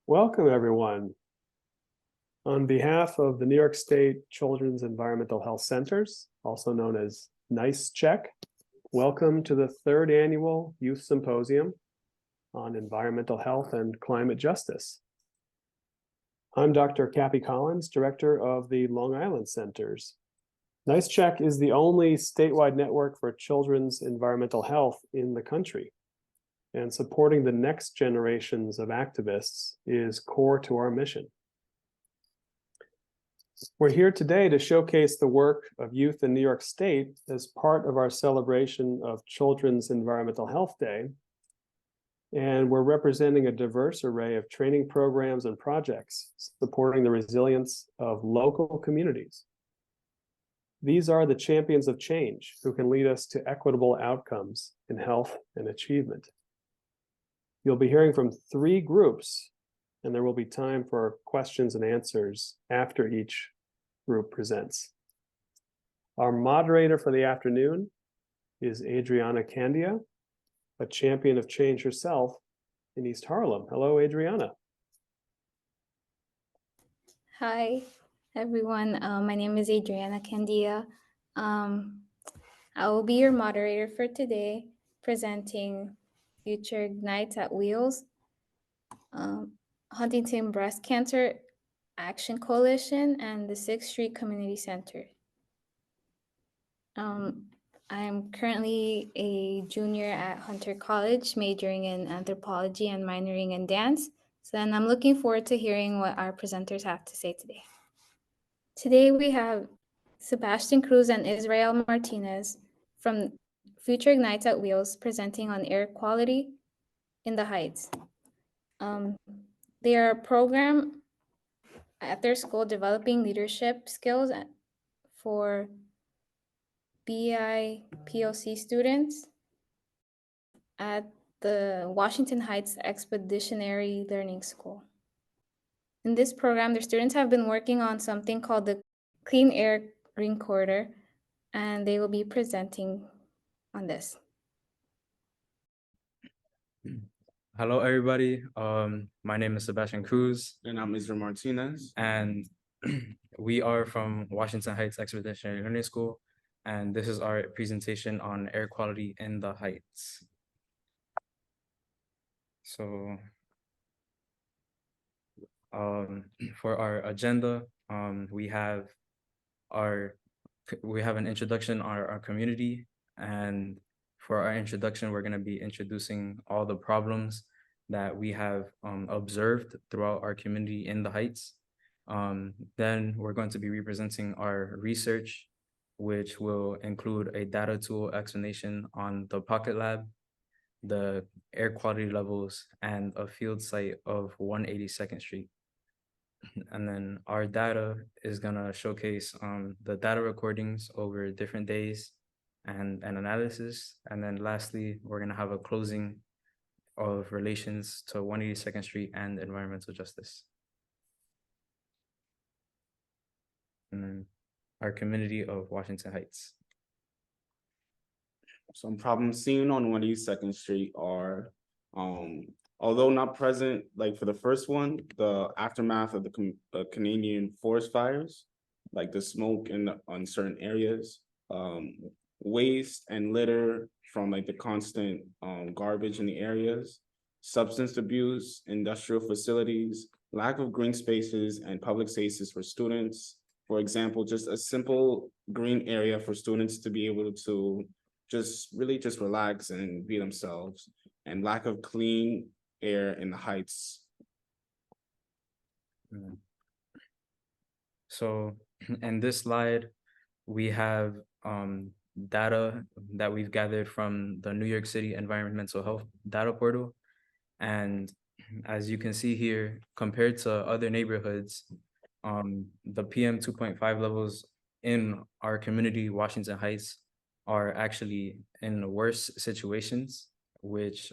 Welcome, everyone. On behalf of the New York State Children's Environmental Health Centers, also known as NYSCHECK, welcome to the third annual Youth Symposium on Environmental Health and Climate Justice. I'm Dr. Cappy Collins, Director of the Long Island Centers. NYSCHECK is the only statewide network for children's environmental health in the country. And supporting the next generations of activists is core to our mission. We're here today to showcase the work of youth in New York State as part of our celebration of Children's Environmental Health Day. And we're representing a diverse array of training programs and projects supporting the resilience of local communities. These are the champions of change who can lead us to equitable outcomes in health and achievement. You'll be hearing from 3 groups, and there will be time for questions and answers after each group presents. Our moderator for the afternoon is Adriana Candia, a champion of change herself in East Harlem. Hello, Adriana. Hi, everyone. My name is Adriana Candia. I will be your moderator for today, presenting Future Ignites at Wheels, Huntington Breast Cancer Action Coalition, and the 6th Street Community Center. I'm currently a junior at Hunter College, majoring in anthropology and minoring in dance. So then I'm looking forward to hearing what our presenters have to say today. Today we have Sebastian Cruz and Israel Martinez from Future Ignites at Wheels presenting on air quality in the Heights. They are a program at their school developing leadership skills for BIPOC students at the Washington Heights Expeditionary Learning School. In this program, their students have been working on something called the Clean Air Green Corridor, and they will be presenting on this. Hello, everybody. My name is Sebastian Cruz. And I'm Israel Martinez. And we are from Washington Heights Expeditionary Learning School. And this is our presentation on air quality in the Heights. So for our agenda, we have an introduction on our community, and for our introduction, we're going to be introducing all the problems that we have observed throughout our community in the Heights. Then we're going to be representing our research, which will include a data tool explanation on the Pocket Lab, the air quality levels, and a field site of 182nd Street. And then our data is going to showcase the data recordings over different days and an analysis. And then lastly, we're going to have a closing of relations to 182nd Street and environmental justice. And then our community of Washington Heights. Some problems seen on 182nd Street are, although not present, like for the first one, the aftermath of the Canadian forest fires, like the smoke on certain areas, waste and litter from like the constant garbage in the areas, substance abuse, industrial facilities, lack of green spaces and public spaces for students. For example, just a simple green area for students to be able to just relax and be themselves, and lack of clean air in the Heights. So in this slide, we have data that we've gathered from the New York City Environmental Health Data Portal. And as you can see here, compared to other neighborhoods, the PM 2.5 levels in our community, Washington Heights, are actually in worse situations, which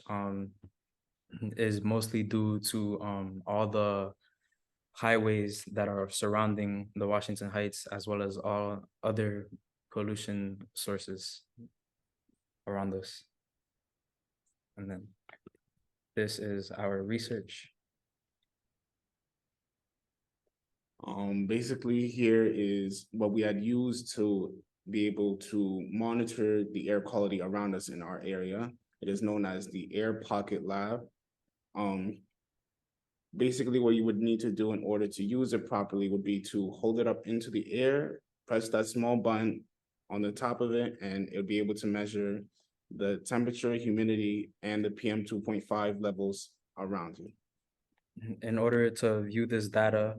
is mostly due to all the highways that are surrounding the Washington Heights, as well as all other pollution sources around us. And then this is our research. Basically here is what we had used to be able to monitor the air quality around us in our area. It is known as the Air Pocket Lab. Basically what you would need to do in order to use it properly would be to hold it up into the air, press that small button on the top of it, and it'll be able to measure the temperature, humidity, and the PM 2.5 levels around you. In order to view this data,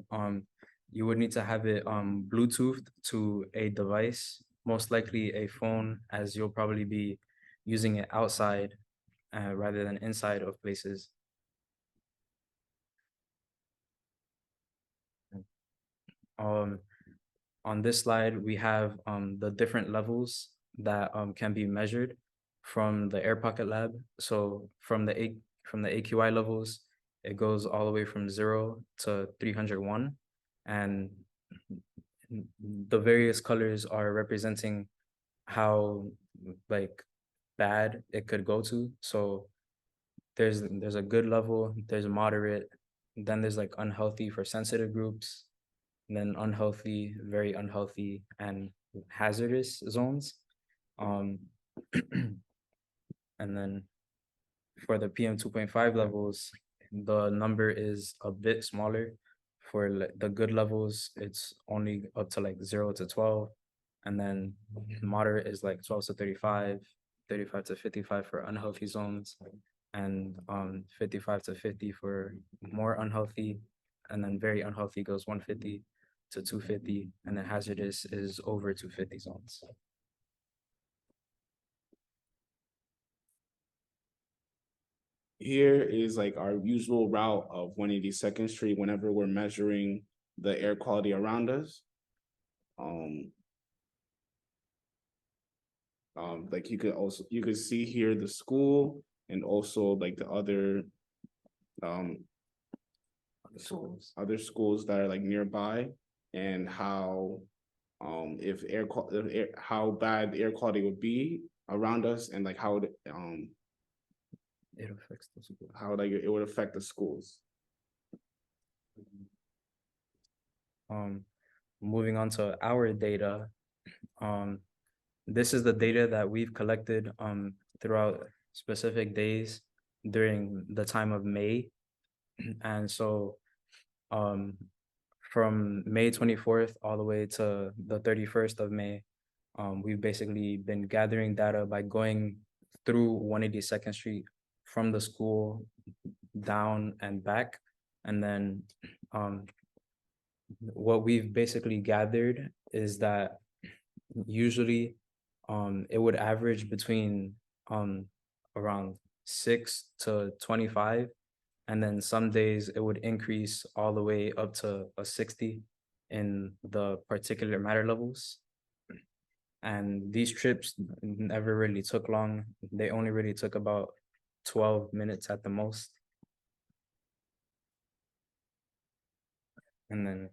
you would need to have it Bluetoothed to a device, most likely a phone, as you'll probably be using it outside rather than inside of places. On this slide, we have the different levels that can be measured from the Air Pocket Lab. So from the AQI levels, it goes all the way from 0 to 301, and the various colors are representing how like bad it could go to. So there's a good level, there's a moderate, then there's like unhealthy for sensitive groups, and then unhealthy, very unhealthy, and hazardous zones. And then for the PM 2.5 levels, the number is a bit smaller. For the good levels, it's only up to like 0 to 12. And then moderate is like 12 to 35, 35 to 55 for unhealthy zones, and 55 to 50 for more unhealthy. And then very unhealthy goes 150 to 250, and then hazardous is over 250 zones. Here is like our usual route of 182nd Street whenever we're measuring the air quality around us. Like you could see here the school and also like the other other schools that are like nearby, and how how bad the air quality would be around us, and like how It affects the school. how like it would affect the schools. Moving on to our data, this is the data that we've collected throughout specific days during the time of May. And so from May 24th all the way to the 31st of May, we've basically been gathering data by going through 182nd Street from the school down and back. And then what we've basically gathered is that usually it would average between around 6 to 25, and then some days it would increase all the way up to a 60 in the particulate matter levels. And these trips never really took long. They only really took about 12 minutes at the most. And then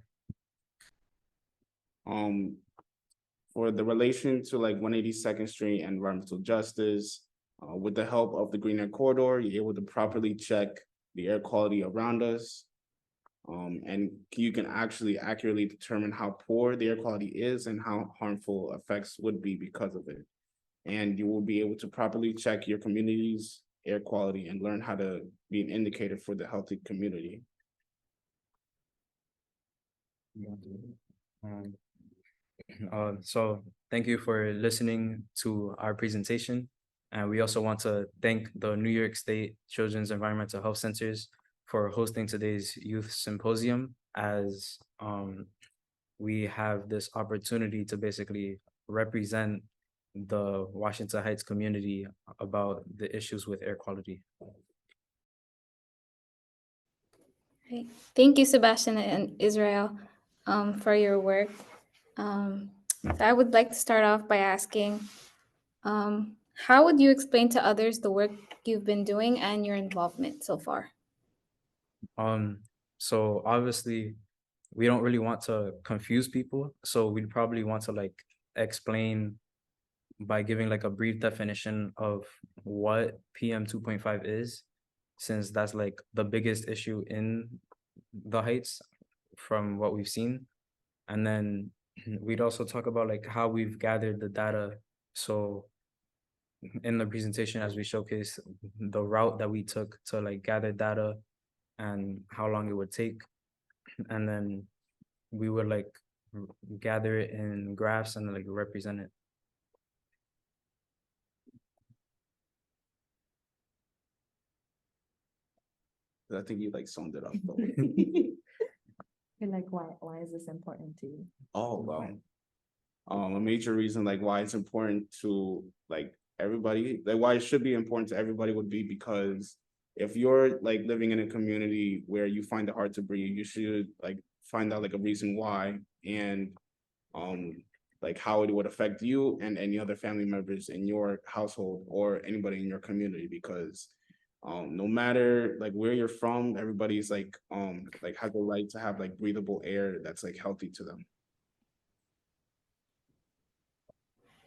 for the relation to like 182nd Street and environmental justice, with the help of the Green Air Corridor, you're able to properly check the air quality around us. And you can actually accurately determine how poor the air quality is and how harmful effects would be because of it. And you will be able to properly check your community's air quality and learn how to be an indicator for the healthy community. So thank you for listening to our presentation. And we also want to thank the New York State Children's Environmental Health Centers for hosting today's Youth Symposium, as we have this opportunity to basically represent the Washington Heights community about the issues with air quality. Right. Thank you, Sebastian and Israel, for your work. So I would like to start off by asking, how would you explain to others the work you've been doing and your involvement so far? So obviously we don't really want to confuse people, so we'd probably want to like explain by giving like a brief definition of what PM 2.5 is, since that's like the biggest issue in the Heights from what we've seen. And then we'd also talk about like how we've gathered the data. So in the presentation, as we showcase the route that we took to like gather data and how long it would take. And then we would like gather it in graphs and like represent it. I think you like summed it up though. You're like, why is this important to you? Oh, wow. A major reason like why it's important to like everybody, like why it should be important to everybody would be because if you're like living in a community where you find it hard to breathe, you should like find out like a reason why and like how it would affect you and any other family members in your household or anybody in your community because no matter like where you're from, everybody's like has the right to have like breathable air that's like healthy to them.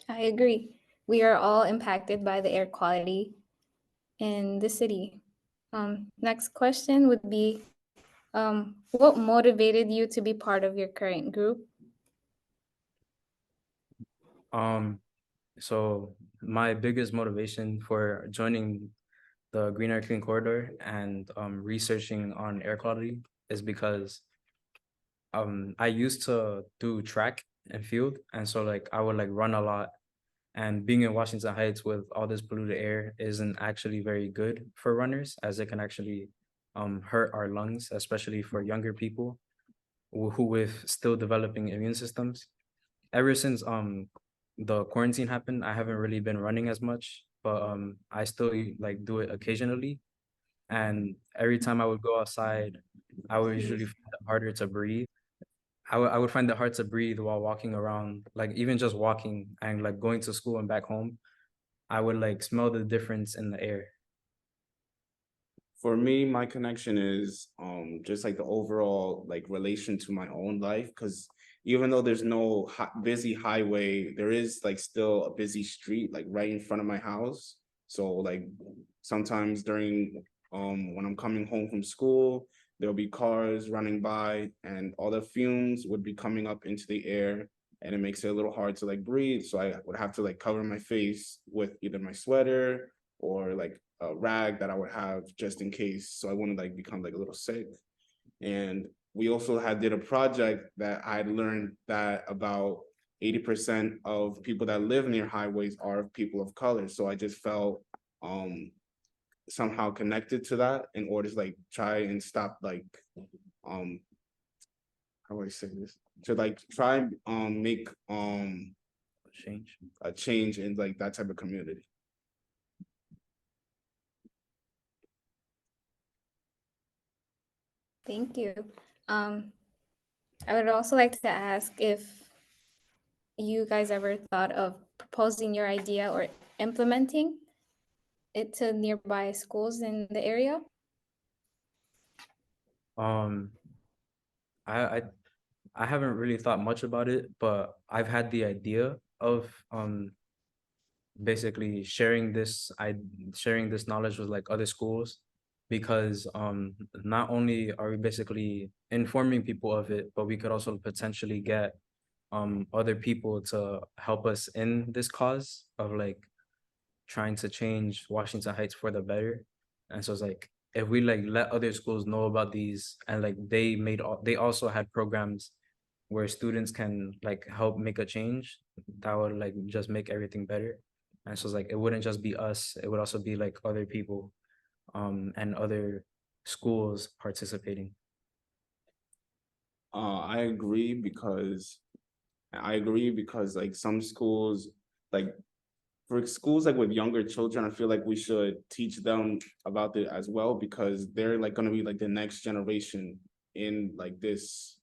I agree. We are all impacted by the air quality in the city. Next question would be, what motivated you to be part of your current group? So my biggest motivation for joining the Green Air Clean Corridor and researching on air quality is because I used to do track and field, and so like I would like run a lot, and being in Washington Heights with all this polluted air isn't actually very good for runners, as it can actually hurt our lungs, especially for younger people who with still developing immune systems. Ever since the quarantine happened, I haven't really been running as much, but I still like do it occasionally. And every time I would go outside, I would usually find it harder to breathe. I would find it hard to breathe while walking around, like even just walking and like going to school and back home. I would like smell the difference in the air. For me, my connection is just like the overall like relation to my own life because even though there's no busy highway, there is like still a busy street like right in front of my house. So like sometimes during when I'm coming home from school, there'll be cars running by and all the fumes would be coming up into the air and it makes it a little hard to like breathe. So I would have to like cover my face with either my sweater or like a rag that I would have just in case so I wouldn't like become like a little sick. And we also did a project that I had learned that about 80% of people that live near highways are people of color. So I just felt somehow connected to that in order to like try and stop like how do I say this? To like try make a change in like that type of community. Thank you. I would also like to ask if you guys ever thought of proposing your idea or implementing it to nearby schools in the area? I haven't really thought much about it, but I've had the idea of basically sharing this knowledge with like other schools because not only are we basically informing people of it, but we could also potentially get other people to help us in this cause of like trying to change Washington Heights for the better. And so it's like if we like let other schools know about these and like they also had programs where students can like help make a change, that would like just make everything better. And so it's like it wouldn't just be us, it would also be like other people and other schools participating. I agree because like some schools, like for schools like with younger children, I feel like we should teach them about it as well because they're like going to be like the next generation in like this.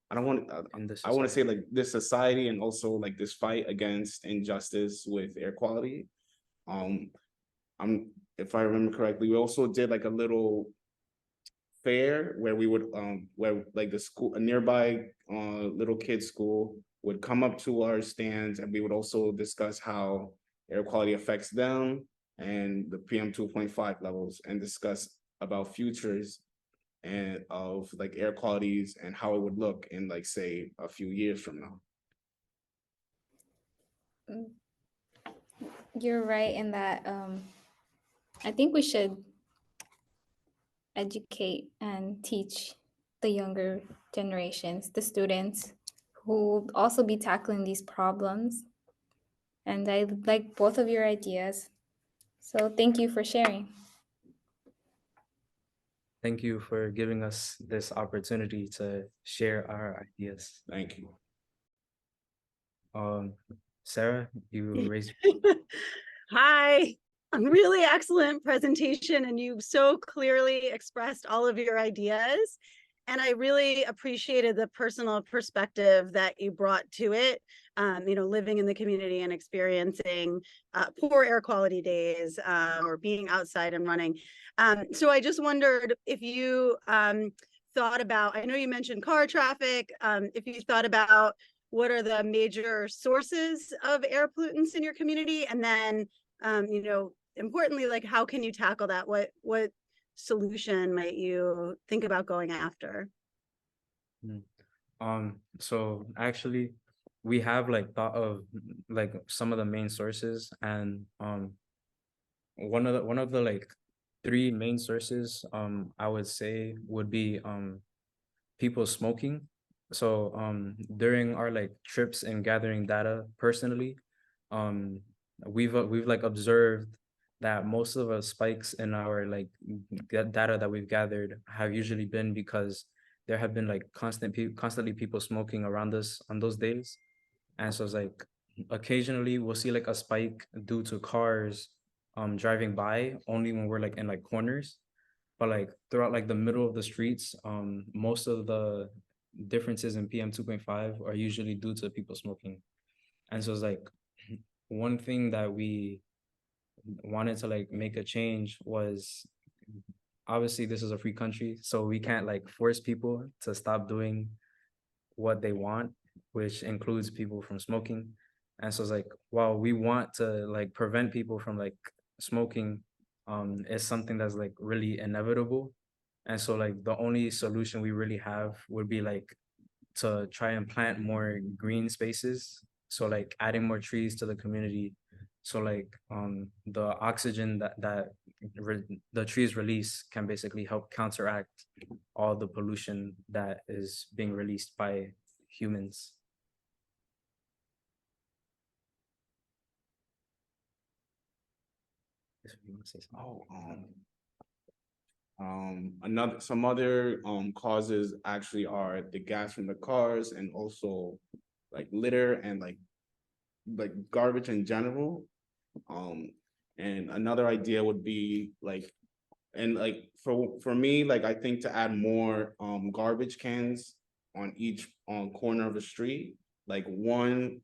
I want to say like this society and also like this fight against injustice with air quality. If I remember correctly, we also did like a little fair where we would where like the school, a nearby little kids school would come up to our stands and we would also discuss how air quality affects them and the PM 2.5 levels and discuss about futures and of like air qualities and how it would look in like, say, a few years from now. You're right in that I think we should educate and teach the younger generations, the students who will also be tackling these problems. And I like both of your ideas. So thank you for sharing. Thank you for giving us this opportunity to share our ideas. Thank you. Sarah, you raised. Hi, a really excellent presentation, and you so clearly expressed all of your ideas. And I really appreciated the personal perspective that you brought to it. Living in the community and experiencing poor air quality days or being outside and running. So I just wondered if you thought about, I know you mentioned car traffic, if you thought about what are the major sources of air pollutants in your community? And then, importantly, like, how can you tackle that? What solution might you think about going after? So actually, we have like thought of like some of the main sources, and one of the like 3 main sources I would say would be people smoking. So during our like trips and gathering data personally, we've like observed that most of the spikes in our like data that we've gathered have usually been because there have been like constantly people smoking around us on those days. And so it's like occasionally we'll see like a spike due to cars driving by only when we're like in like corners. But like throughout like the middle of the streets, most of the differences in PM 2.5 are usually due to people smoking. And so it's like one thing that we wanted to like make a change was, obviously this is a free country, so we can't like force people to stop doing what they want, which includes people from smoking. And so it's like, while we want to like prevent people from like smoking, is something that's like really inevitable. And so like the only solution we really have would be like to try and plant more green spaces. So like adding more trees to the community. So like the oxygen that the trees release can basically help counteract all the pollution that is being released by humans. Some other causes actually are the gas from the cars, and also like litter and like garbage in general. And another idea would be like, and like for me, like I think to add more garbage cans on each corner of the street, like one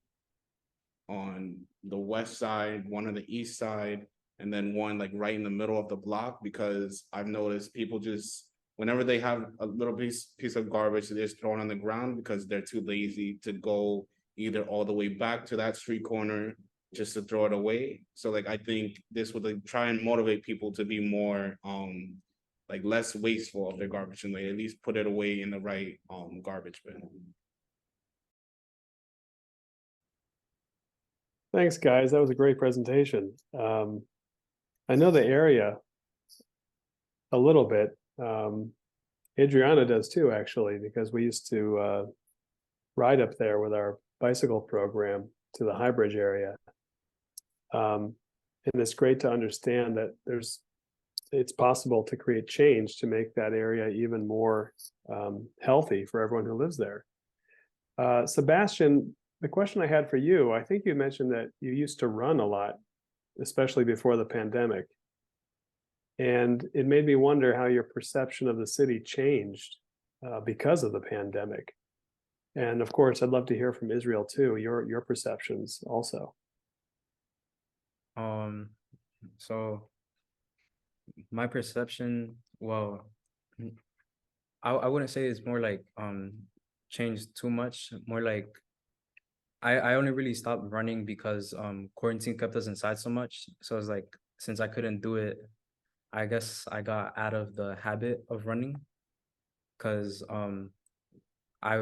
on the west side, one on the east side, and then one like right in the middle of the block, because I've noticed people just, whenever they have a little piece of garbage, they just throw it on the ground because they're too lazy to go either all the way back to that street corner just to throw it away. So like I think this would like try and motivate people to be more like less wasteful of their garbage, and they at least put it away in the right garbage bin. Thanks, guys. That was a great presentation. I know the area a little bit. Adriana does too, actually, because we used to ride up there with our bicycle program to the High Bridge area. And it's great to understand that it's possible to create change to make that area even more healthy for everyone who lives there. Sebastian, the question I had for you, I think you mentioned that you used to run a lot, especially before the pandemic. And it made me wonder how your perception of the city changed because of the pandemic. And of course, I'd love to hear from Israel too, your perceptions also. So my perception, well, I wouldn't say it's more like changed too much, more like I only really stopped running because quarantine kept us inside so much. So it's like, since I couldn't do it, I guess I got out of the habit of running. because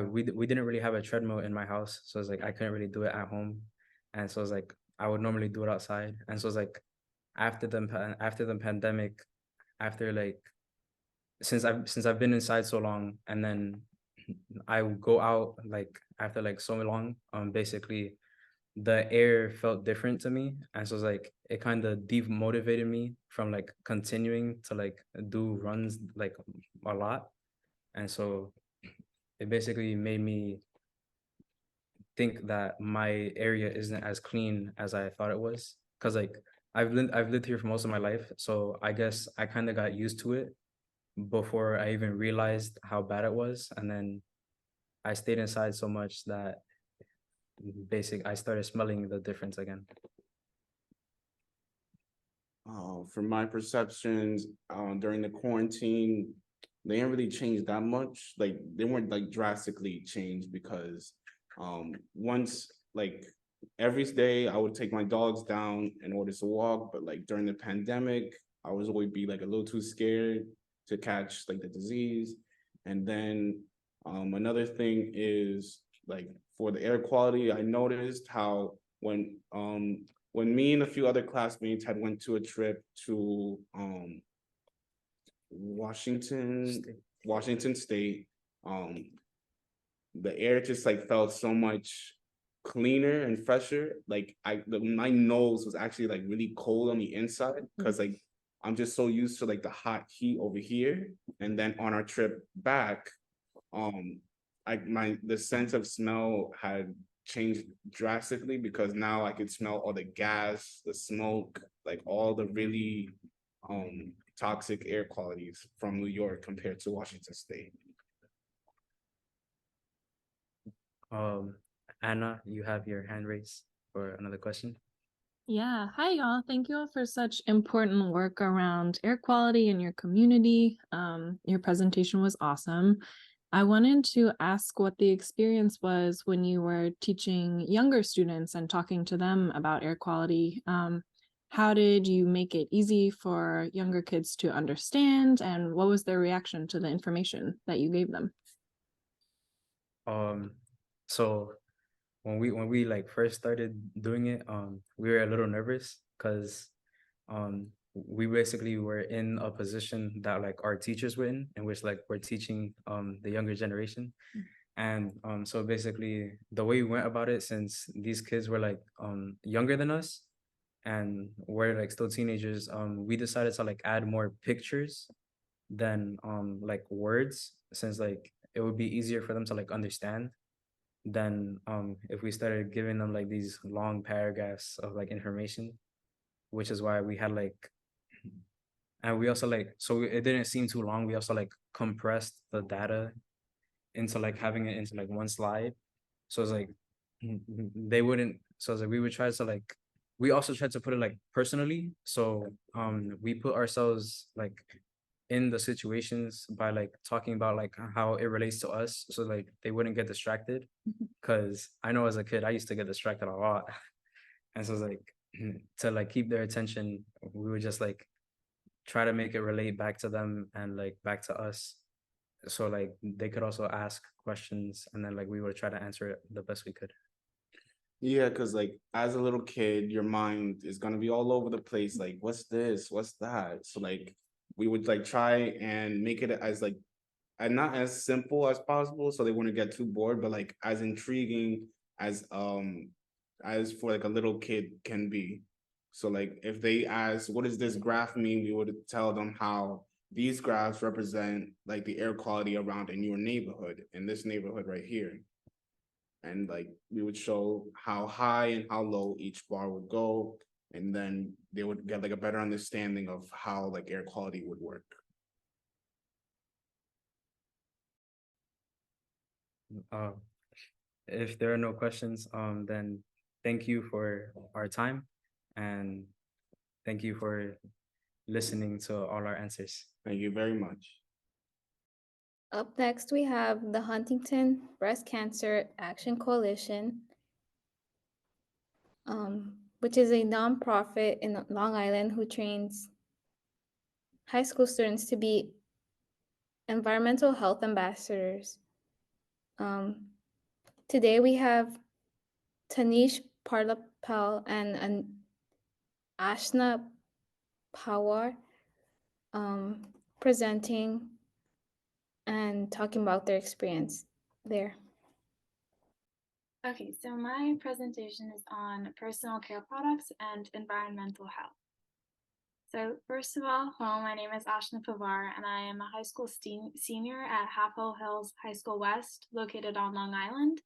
we didn't really have a treadmill in my house, so it's like I couldn't really do it at home, and so it's like I would normally do it outside, and so it's like after the pandemic, after like since I've been inside so long, and then I would go out like after like so long, basically the air felt different to me, and so it's like it kind of demotivated me from like continuing to like do runs like a lot, and so it basically made me think that my area isn't as clean as I thought it was, because like I've lived here for most of my life, so I guess I kind of got used to it before I even realized how bad it was, and then I stayed inside so much that I started smelling the difference again. From my perceptions, during the quarantine, they didn't really change that much. Like they weren't like drastically changed because once like every day I would take my dogs down in order to walk, but like during the pandemic, I was always be like a little too scared to catch like the disease. And then another thing is like for the air quality, I noticed how when me and a few other classmates had went to a trip to Washington State, the air just like felt so much cleaner and fresher. Like my nose was actually like really cold on the inside because like I'm just so used to like the hot heat over here. And then on our trip back, the sense of smell had changed drastically because now I could smell all the gas, the smoke, like all the really toxic air qualities from New York compared to Washington State. Anna, you have your hand raised for another question. Yeah, hi y'all. Thank you all for such important work around air quality in your community. Your presentation was awesome. I wanted to ask what the experience was when you were teaching younger students and talking to them about air quality. How did you make it easy for younger kids to understand, and what was their reaction to the information that you gave them? So when we like first started doing it, we were a little nervous because we basically were in a position that like our teachers were in which like we're teaching the younger generation. And so basically the way we went about it, since these kids were like younger than us and we're like still teenagers, we decided to like add more pictures than like words, since like it would be easier for them to like understand than if we started giving them like these long paragraphs of like information, which is why we had like, and we also like, so it didn't seem too long, we also like compressed the data into like having it into like one slide. So it's like they wouldn't, so it's like we would try to like, we also tried to put it like personally. So we put ourselves like in the situations by like talking about like how it relates to us, so like they wouldn't get distracted, because I know as a kid I used to get distracted a lot. And so it's like to like keep their attention, we would just like try to make it relate back to them and like back to us, so like they could also ask questions, and then like we would try to answer it the best we could. Yeah, because like as a little kid, your mind is gonna be all over the place. Like, what's this? What's that? So like we would like try and make it as like and not as simple as possible, so they wouldn't get too bored, but like as intriguing as for like a little kid can be. So like if they ask, what does this graph mean? We would tell them how these graphs represent like the air quality around in your neighborhood, in this neighborhood right here. And like we would show how high and how low each bar would go, and then they would get like a better understanding of how like air quality would work. If there are no questions, then thank you for our time, and thank you for listening to all our answers. Thank you very much. Up next, we have the Huntington Breast Cancer Action Coalition, which is a nonprofit in Long Island who trains high school students to be environmental health ambassadors. Today we have Tanish, Parlapall, and Aashna, Pawar presenting and talking about their experience there. Okay, so my presentation is on personal care products and environmental health. So first of all, hello, my name is Aashna Pawar, and I am a high school senior at Half Hills High School West, located on Long Island.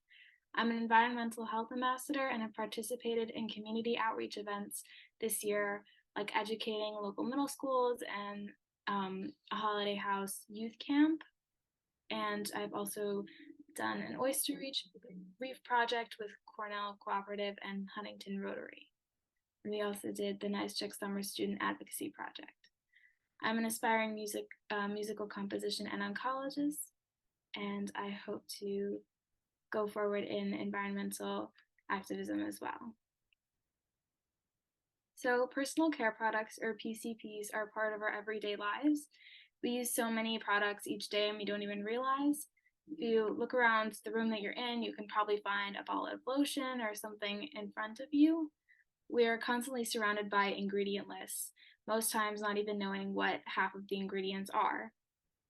I'm an environmental health ambassador and have participated in community outreach events this year, like educating local middle schools and a holiday house youth camp. And I've also done an oyster reef project with Cornell Cooperative and Huntington Rotary. And we also did the NYSCHECK Summer Student Advocacy Project. I'm an aspiring musical composition and oncologist, and I hope to go forward in environmental activism as well. So personal care products, or PCPs, are part of our everyday lives. We use so many products each day and we don't even realize. If you look around the room that you're in, you can probably find a bottle of lotion or something in front of you. We are constantly surrounded by ingredient lists, most times not even knowing what half of the ingredients are.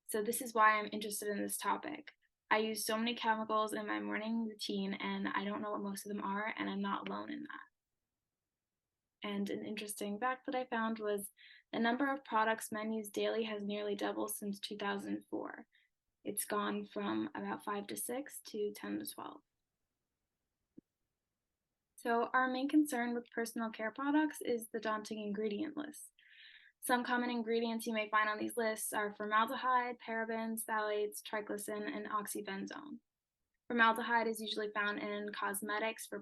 So this is why I'm interested in this topic. I use so many chemicals in my morning routine and I don't know what most of them are, and I'm not alone in that. And an interesting fact that I found was the number of products men use daily has nearly doubled since 2004. It's gone from about 5 to 6 to 10 to 12. So our main concern with personal care products is the daunting ingredient list. Some common ingredients you may find on these lists are formaldehyde, parabens, phthalates, triclosan, and oxybenzone. Formaldehyde is usually found in cosmetics for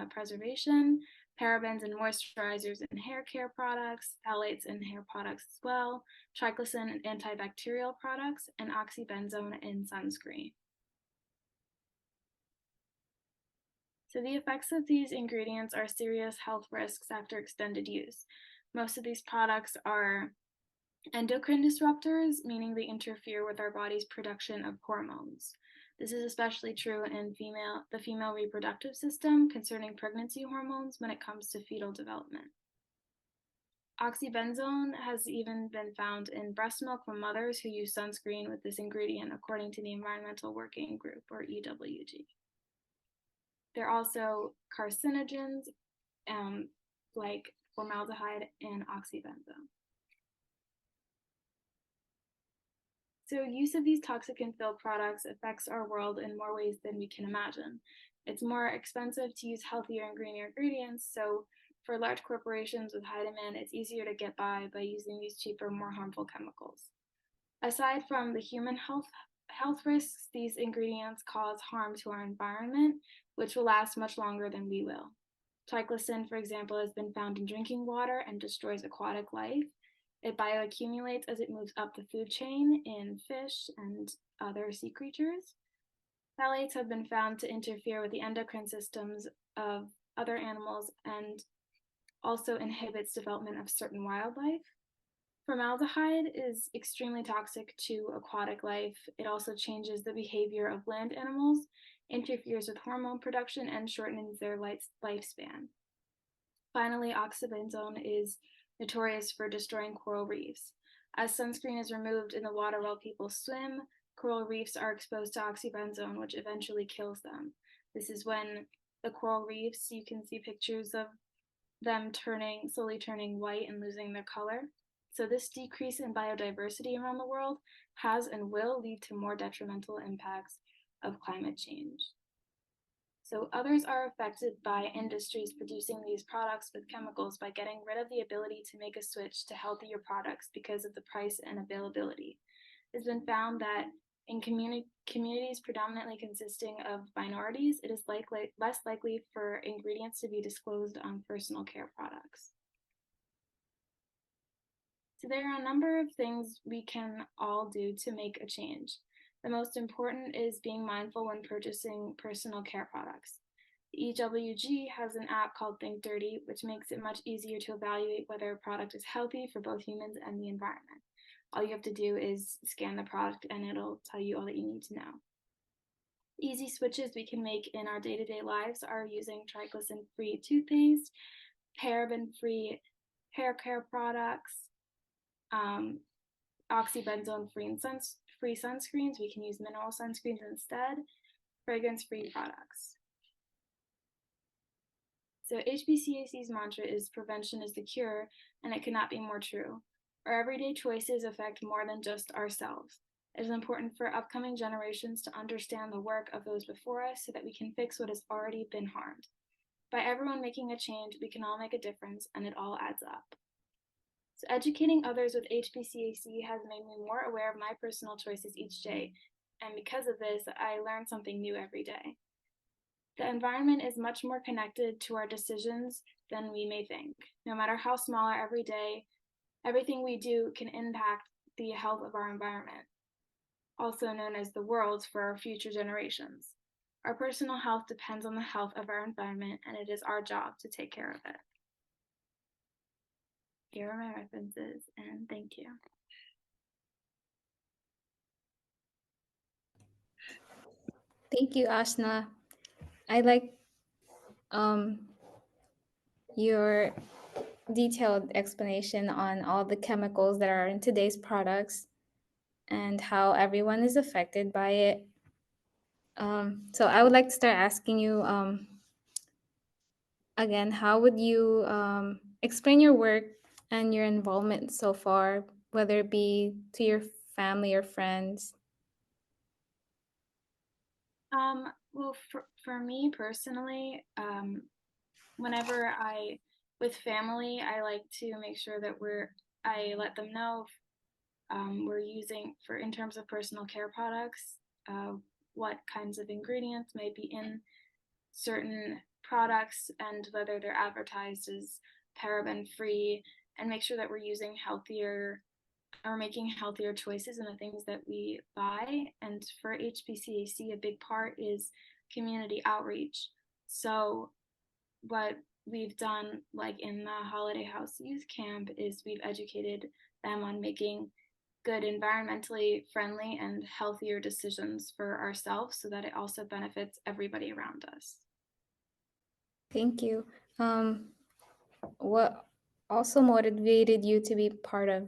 preservation, parabens in moisturizers and hair care products, phthalates in hair products as well, triclosan in antibacterial products, and oxybenzone in sunscreen. So the effects of these ingredients are serious health risks after extended use. Most of these products are endocrine disruptors, meaning they interfere with our body's production of hormones. This is especially true in the female reproductive system concerning pregnancy hormones when it comes to fetal development. Oxybenzone has even been found in breast milk from mothers who use sunscreen with this ingredient, according to the Environmental Working Group, or EWG. They're also carcinogens like formaldehyde and oxybenzone. So use of these toxic and filled products affects our world in more ways than we can imagine. It's more expensive to use healthier and greener ingredients, so for large corporations with high demand, it's easier to get by using these cheaper, more harmful chemicals. Aside from the human health risks, these ingredients cause harm to our environment, which will last much longer than we will. Triclosan, for example, has been found in drinking water and destroys aquatic life. It bioaccumulates as it moves up the food chain in fish and other sea creatures. Phthalates have been found to interfere with the endocrine systems of other animals and also inhibits development of certain wildlife. Formaldehyde is extremely toxic to aquatic life. It also changes the behavior of land animals, interferes with hormone production, and shortens their lifespan. Finally, oxybenzone is notorious for destroying coral reefs. As sunscreen is removed in the water while people swim, coral reefs are exposed to oxybenzone, which eventually kills them. This is when the coral reefs, you can see pictures of them slowly turning white and losing their color. So this decrease in biodiversity around the world has and will lead to more detrimental impacts of climate change. So others are affected by industries producing these products with chemicals by getting rid of the ability to make a switch to healthier products because of the price and availability. It's been found that in communities predominantly consisting of minorities, it is less likely for ingredients to be disclosed on personal care products. So there are a number of things we can all do to make a change. The most important is being mindful when purchasing personal care products. The EWG has an app called Think Dirty, which makes it much easier to evaluate whether a product is healthy for both humans and the environment. All you have to do is scan the product and it'll tell you all that you need to know. Easy switches we can make in our day-to-day lives are using triglycerin-free toothpaste, paraben-free hair care products, oxybenzone-free sunscreens. We can use mineral sunscreens instead, fragrance-free products. So HBCAC's mantra is prevention is the cure, and it could not be more true. Our everyday choices affect more than just ourselves. It is important for upcoming generations to understand the work of those before us so that we can fix what has already been harmed. By everyone making a change, we can all make a difference, and it all adds up. So educating others with HBCAC has made me more aware of my personal choices each day, and because of this, I learn something new every day. The environment is much more connected to our decisions than we may think. No matter how small our everyday, everything we do can impact the health of our environment, also known as the world for our future generations. Our personal health depends on the health of our environment, and it is our job to take care of it. Here are my references, and thank you. Thank you, Aashna. I like your detailed explanation on all the chemicals that are in today's products and how everyone is affected by it. So I would like to start asking you again, how would you explain your work and your involvement so far, whether it be to your family or friends? Well, for me personally, whenever with family, I like to make sure that I let them know we're using in terms of personal care products, what kinds of ingredients may be in certain products and whether they're advertised as paraben free, and make sure that we're using healthier or making healthier choices in the things that we buy. And for HBCAC, a big part is community outreach. So what we've done, like in the Holiday House Youth Camp, is we've educated them on making good environmentally friendly and healthier decisions for ourselves so that it also benefits everybody around us. Thank you. What also motivated you to be part of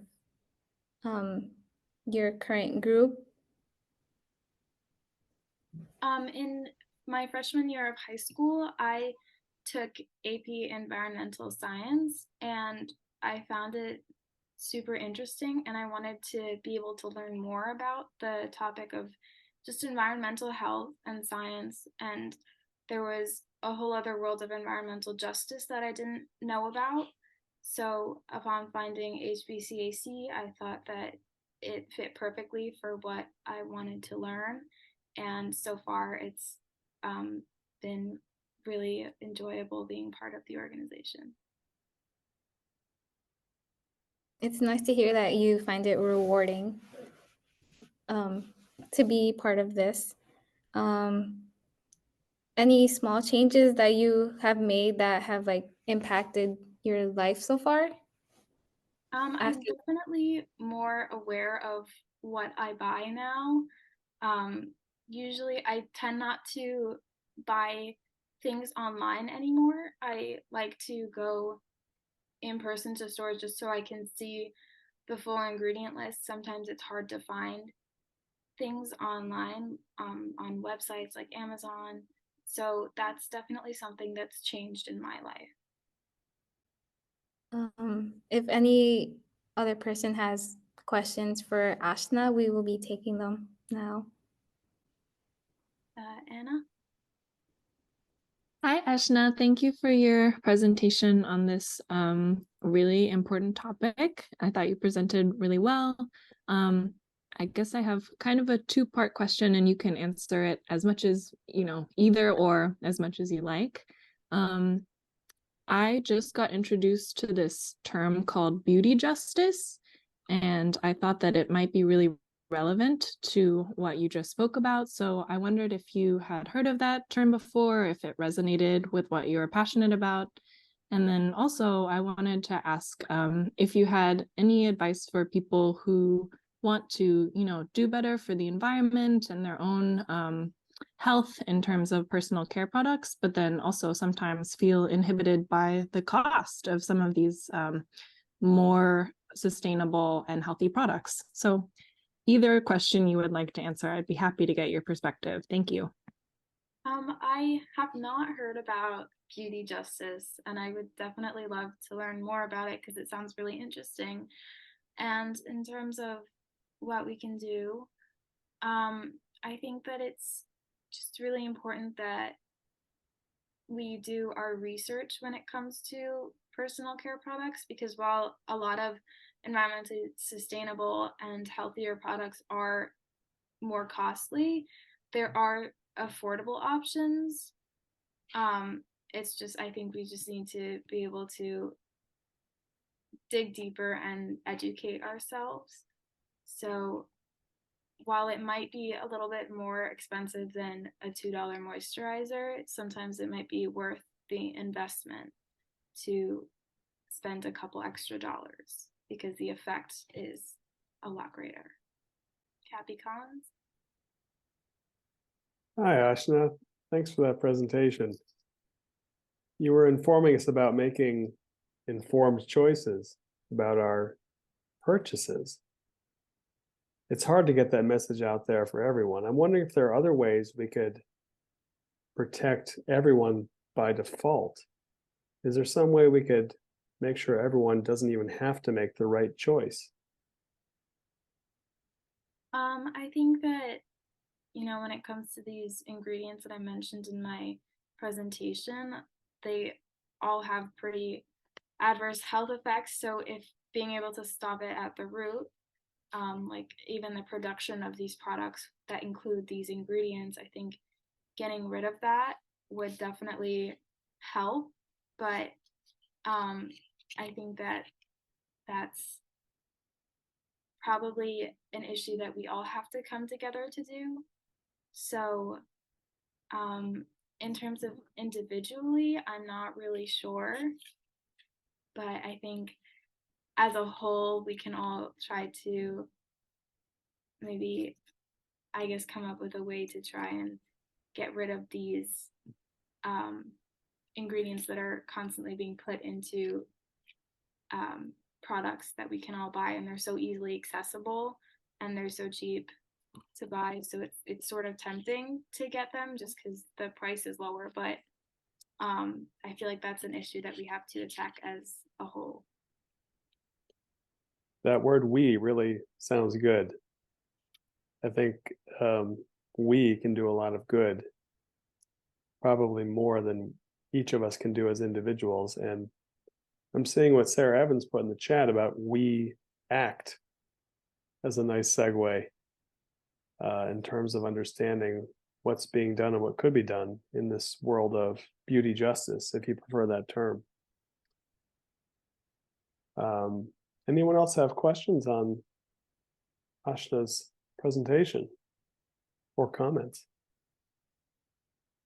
your current group? In my freshman year of high school, I took AP Environmental Science, and I found it super interesting, and I wanted to be able to learn more about the topic of just environmental health and science. And there was a whole other world of environmental justice that I didn't know about. So upon finding HBCAC, I thought that it fit perfectly for what I wanted to learn. And so far, it's been really enjoyable being part of the organization. It's nice to hear that you find it rewarding to be part of this. Any small changes that you have made that have like impacted your life so far? I'm definitely more aware of what I buy now. Usually I tend not to buy things online anymore. I like to go in person to stores just so I can see the full ingredient list. Sometimes it's hard to find things online on websites like Amazon. So that's definitely something that's changed in my life. If any other person has questions for Aashna, we will be taking them now. Anna? Hi, Aashna. Thank you for your presentation on this really important topic. I thought you presented really well. I guess I have kind of a two-part question, and you can answer it as much as, either or as much as you like. I just got introduced to this term called beauty justice, and I thought that it might be really relevant to what you just spoke about. So I wondered if you had heard of that term before, if it resonated with what you're passionate about. And then also I wanted to ask if you had any advice for people who want to, do better for the environment and their own health in terms of personal care products, but then also sometimes feel inhibited by the cost of some of these more sustainable and healthy products. So either question you would like to answer, I'd be happy to get your perspective. Thank you. I have not heard about beauty justice, and I would definitely love to learn more about it because it sounds really interesting. And in terms of what we can do, I think that it's just really important that we do our research when it comes to personal care products, because while a lot of environmentally sustainable and healthier products are more costly, there are affordable options. It's just, I think we just need to be able to dig deeper and educate ourselves. So while it might be a little bit more expensive than a $2 moisturizer, sometimes it might be worth the investment to spend a couple extra dollars because the effect is a lot greater. Happy Collins? Hi, Aashna. Thanks for that presentation. You were informing us about making informed choices about our purchases. It's hard to get that message out there for everyone. I'm wondering if there are other ways we could protect everyone by default. Is there some way we could make sure everyone doesn't even have to make the right choice? I think that, when it comes to these ingredients that I mentioned in my presentation, they all have pretty adverse health effects. So if being able to stop it at the root, like even the production of these products that include these ingredients, I think getting rid of that would definitely help. But I think that that's probably an issue that we all have to come together to do. So in terms of individually, I'm not really sure, but I think as a whole, we can all try to maybe, I guess, come up with a way to try and get rid of these ingredients that are constantly being put into products that we can all buy, and they're so easily accessible and they're so cheap to buy, so it's sort of tempting to get them just because the price is lower. But I feel like that's an issue that we have to attack as a whole. That word "we" really sounds good. I think we can do a lot of good, probably more than each of us can do as individuals. And I'm seeing what Sarah Evans put in the chat about "we act" as a nice segue in terms of understanding what's being done and what could be done in this world of beauty justice, if you prefer that term. Anyone else have questions on Aashna's presentation or comments?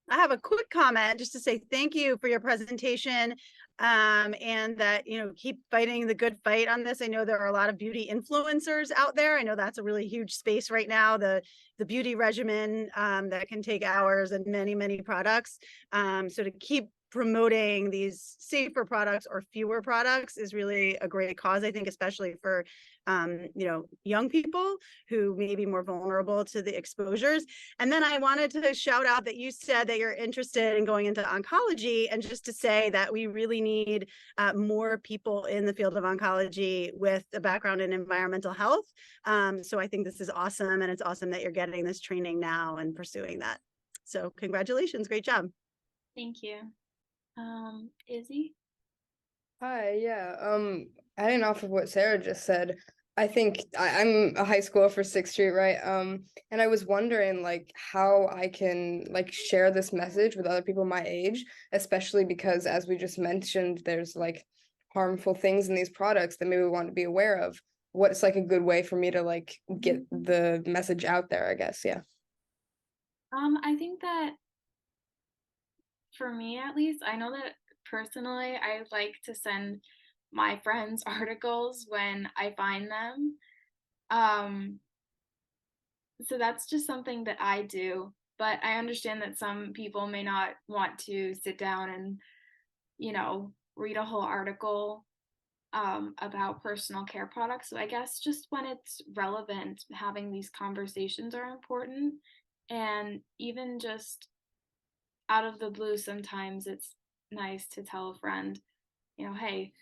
I have a quick comment just to say thank you for your presentation, and that, keep fighting the good fight on this. I know there are a lot of beauty influencers out there. I know that's a really huge space right now, the beauty regimen that can take hours and many, many products. So to keep promoting these safer products or fewer products is really a great cause, I think, especially for young people who may be more vulnerable to the exposures. And then I wanted to shout out that you said that you're interested in going into oncology, and just to say that we really need more people in the field of oncology with a background in environmental health. So I think this is awesome, and it's awesome that you're getting this training now and pursuing that. So congratulations, great job. Thank you. Izzy? Hi, yeah. Adding off of what Sarah just said, I think I'm a high schooler for 6th Street, right? And I was wondering how I can share this message with other people my age, especially because, as we just mentioned, there's harmful things in these products that maybe we want to be aware of. What's a good way for me to get the message out there, I guess, yeah. I think that for me, at least, I know that personally, I like to send my friends articles when I find them. So that's just something that I do, but I understand that some people may not want to sit down and, read a whole article about personal care products. So I guess just when it's relevant, having these conversations are important. And even just out of the blue, sometimes it's nice to tell a friend, hey,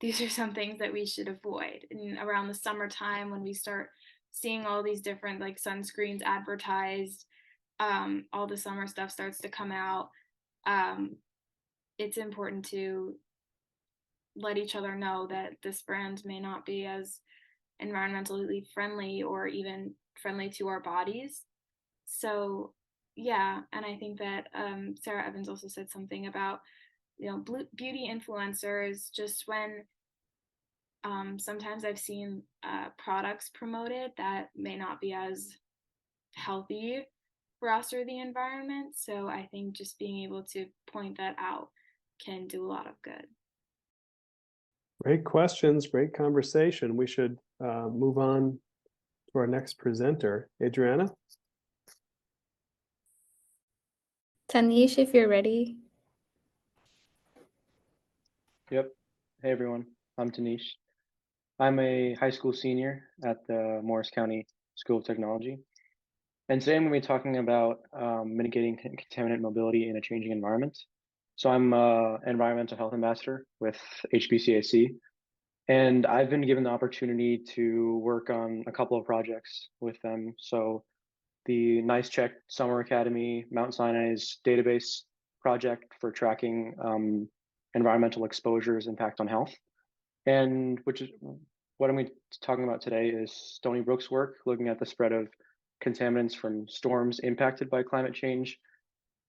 these are some things that we should avoid. And around the summertime, when we start seeing all these different like sunscreens advertised, all the summer stuff starts to come out. It's important to let each other know that this brand may not be as environmentally friendly or even friendly to our bodies. So yeah, and I think that Sarah Evans also said something about beauty influencers. Just when sometimes I've seen products promoted that may not be as healthy for us or the environment. So I think just being able to point that out can do a lot of good. Great questions, great conversation. We should move on to our next presenter, Adriana. Tanish, if you're ready. Yep. Hey everyone, I'm Tanish. I'm a high school senior at the Morris County School of Technology. And today I'm going to be talking about mitigating contaminant mobility in a changing environment. So I'm an environmental health ambassador with HBCAC, and I've been given the opportunity to work on a couple of projects with them. So the NYSCHECK Summer Academy Mount Sinai's database project for tracking environmental exposure's impact on health. And which is what I'm talking about today is Stony Brook's work, looking at the spread of contaminants from storms impacted by climate change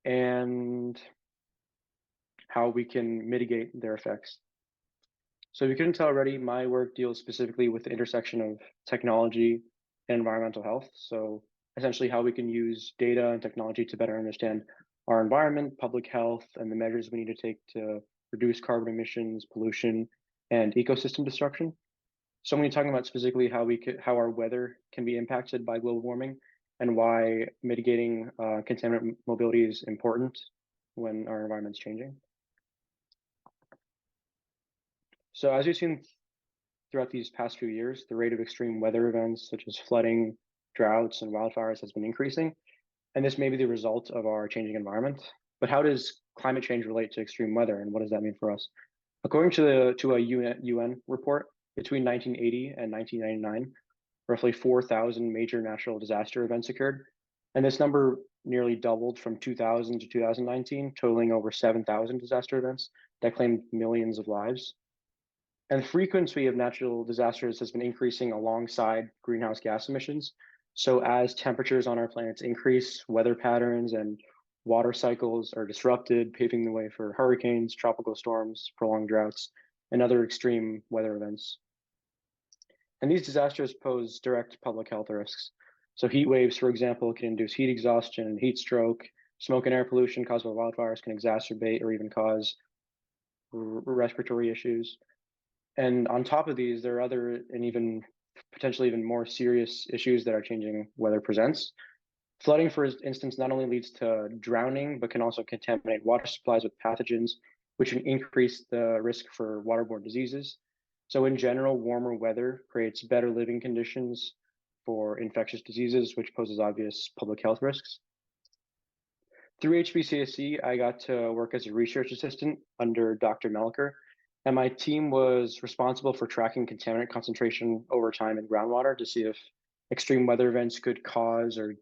and how we can mitigate their effects. So if you couldn't tell already, my work deals specifically with the intersection of technology and environmental health. So essentially how we can use data and technology to better understand our environment, public health, and the measures we need to take to reduce carbon emissions, pollution, and ecosystem destruction. So I'm going to be talking about specifically how our weather can be impacted by global warming and why mitigating contaminant mobility is important when our environment's changing. So as we've seen throughout these past few years, the rate of extreme weather events such as flooding, droughts, and wildfires has been increasing. And this may be the result of our changing environment. But how does climate change relate to extreme weather, and what does that mean for us? According to a UN report, between 1980 and 1999, roughly 4,000 major natural disaster events occurred. And this number nearly doubled from 2000 to 2019, totaling over 7,000 disaster events that claimed millions of lives. And the frequency of natural disasters has been increasing alongside greenhouse gas emissions. So as temperatures on our planets increase, weather patterns and water cycles are disrupted, paving the way for hurricanes, tropical storms, prolonged droughts, and other extreme weather events. And these disasters pose direct public health risks. So heat waves, for example, can induce heat exhaustion, heat stroke. Smoke and air pollution caused by wildfires can exacerbate or even cause respiratory issues. And on top of these, there are other and even potentially even more serious issues that our changing weather presents. Flooding, for instance, not only leads to drowning, but can also contaminate water supplies with pathogens, which can increase the risk for waterborne diseases. So in general, warmer weather creates better living conditions for infectious diseases, which poses obvious public health risks. Through HBCAC, I got to work as a research assistant under Dr. Melker, and my team was responsible for tracking contaminant concentration over time in groundwater to see if extreme weather events could cause an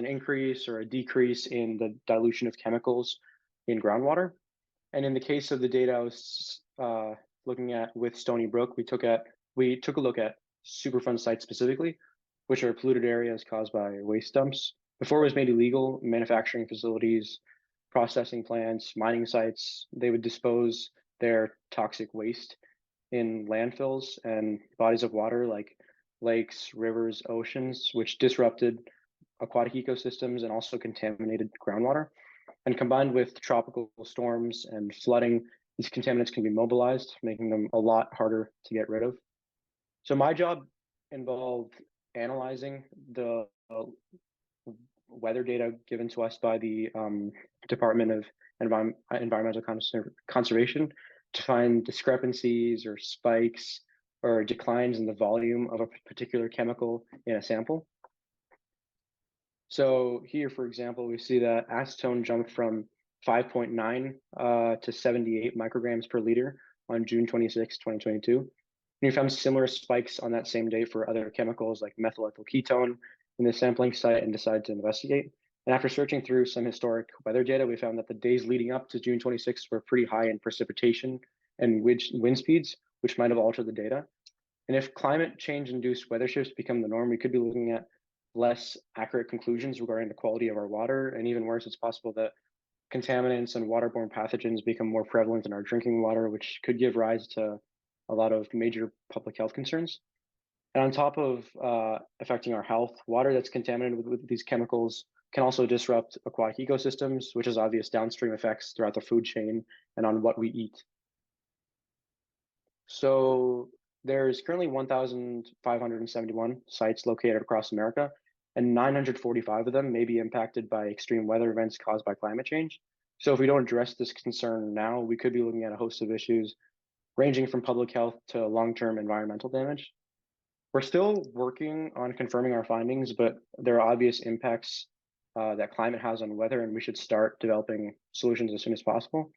increase or a decrease in the dilution of chemicals in groundwater. And in the case of the data I was looking at with Stony Brook, we took a look at Superfund sites specifically, which are polluted areas caused by waste dumps. Before it was made illegal, manufacturing facilities, processing plants, mining sites, they would dispose their toxic waste in landfills and bodies of water like lakes, rivers, oceans, which disrupted aquatic ecosystems and also contaminated groundwater. And combined with tropical storms and flooding, these contaminants can be mobilized, making them a lot harder to get rid of. So my job involved analyzing the weather data given to us by the Department of Environmental Conservation to find discrepancies or spikes or declines in the volume of a particular chemical in a sample. So here, for example, we see that acetone jumped from 5.9 to 78 micrograms per liter on June 26, 2022. And we found similar spikes on that same day for other chemicals like methyl ethyl ketone in the sampling site and decided to investigate. And after searching through some historic weather data, we found that the days leading up to June 26 were pretty high in precipitation and wind speeds, which might have altered the data. And if climate change induced weather shifts become the norm, we could be looking at less accurate conclusions regarding the quality of our water. And even worse, it's possible that contaminants and waterborne pathogens become more prevalent in our drinking water, which could give rise to a lot of major public health concerns. And on top of affecting our health, water that's contaminated with these chemicals can also disrupt aquatic ecosystems, which has obvious downstream effects throughout the food chain and on what we eat. So there's currently 1,571 sites located across America, and 945 of them may be impacted by extreme weather events caused by climate change. So if we don't address this concern now, we could be looking at a host of issues ranging from public health to long-term environmental damage. We're still working on confirming our findings, but there are obvious impacts that climate has on weather, and we should start developing solutions as soon as possible.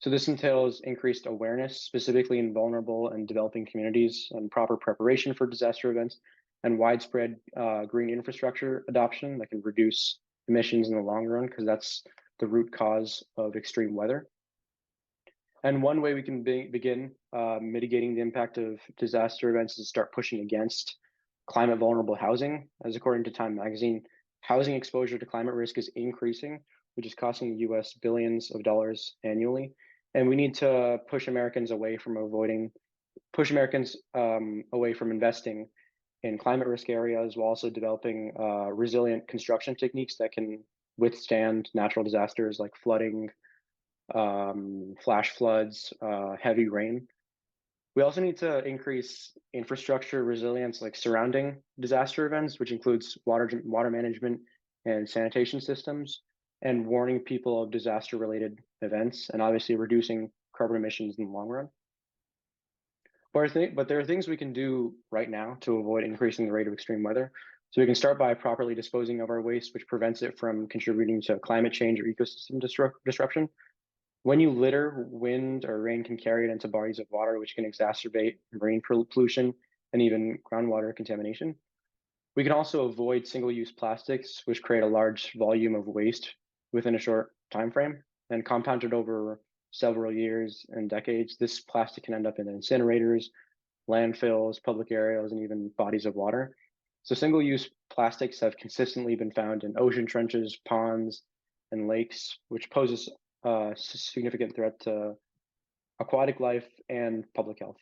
So this entails increased awareness, specifically in vulnerable and developing communities, and proper preparation for disaster events, and widespread green infrastructure adoption that can reduce emissions in the long run, because that's the root cause of extreme weather. And one way we can begin mitigating the impact of disaster events is to start pushing against climate vulnerable housing. As according to Time magazine, housing exposure to climate risk is increasing, which is costing the US billions of dollars annually. And we need to push Americans away from investing in climate risk areas, while also developing resilient construction techniques that can withstand natural disasters like flooding, flash floods, heavy rain. We also need to increase infrastructure resilience, like surrounding disaster events, which includes water management and sanitation systems, and warning people of disaster-related events, and obviously reducing carbon emissions in the long run. But there are things we can do right now to avoid increasing the rate of extreme weather. So we can start by properly disposing of our waste, which prevents it from contributing to climate change or ecosystem disruption. When you litter, wind or rain can carry it into bodies of water, which can exacerbate marine pollution and even groundwater contamination. We can also avoid single-use plastics, which create a large volume of waste within a short time frame, and compounded over several years and decades, this plastic can end up in incinerators, landfills, public areas, and even bodies of water. So single-use plastics have consistently been found in ocean trenches, ponds, and lakes, which poses a significant threat to aquatic life and public health.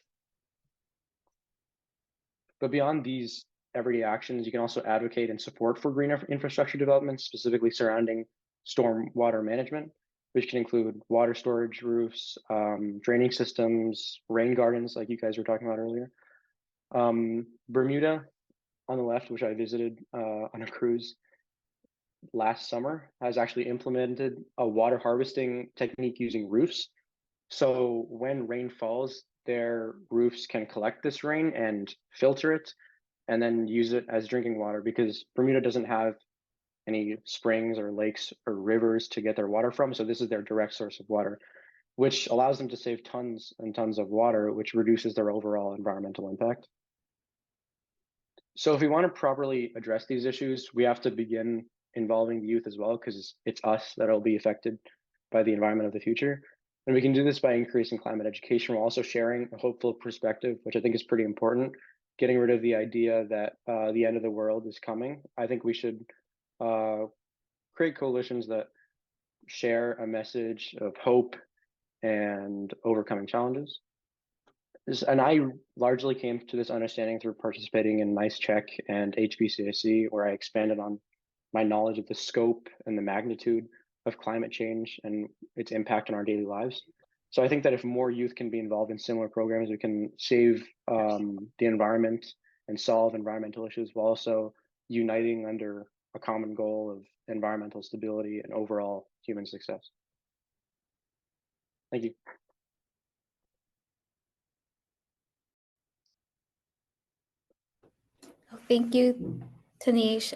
But beyond these everyday actions, you can also advocate and support for green infrastructure development, specifically surrounding storm water management, which can include water storage roofs, draining systems, rain gardens, like you guys were talking about earlier. Bermuda on the left, which I visited on a cruise last summer, has actually implemented a water harvesting technique using roofs. So when rain falls, their roofs can collect this rain and filter it, and then use it as drinking water, because Bermuda doesn't have any springs or lakes or rivers to get their water from. So this is their direct source of water, which allows them to save tons and tons of water, which reduces their overall environmental impact. So if we want to properly address these issues, we have to begin involving the youth as well, because it's us that will be affected by the environment of the future. And we can do this by increasing climate education. We're also sharing a hopeful perspective, which I think is pretty important, getting rid of the idea that the end of the world is coming. I think we should create coalitions that share a message of hope and overcoming challenges. And I largely came to this understanding through participating in NYSCHECK and HBCAC, where I expanded on my knowledge of the scope and the magnitude of climate change and its impact on our daily lives. So I think that if more youth can be involved in similar programs, we can save the environment and solve environmental issues while also uniting under a common goal of environmental stability and overall human success. Thank you. Thank you, Tanish.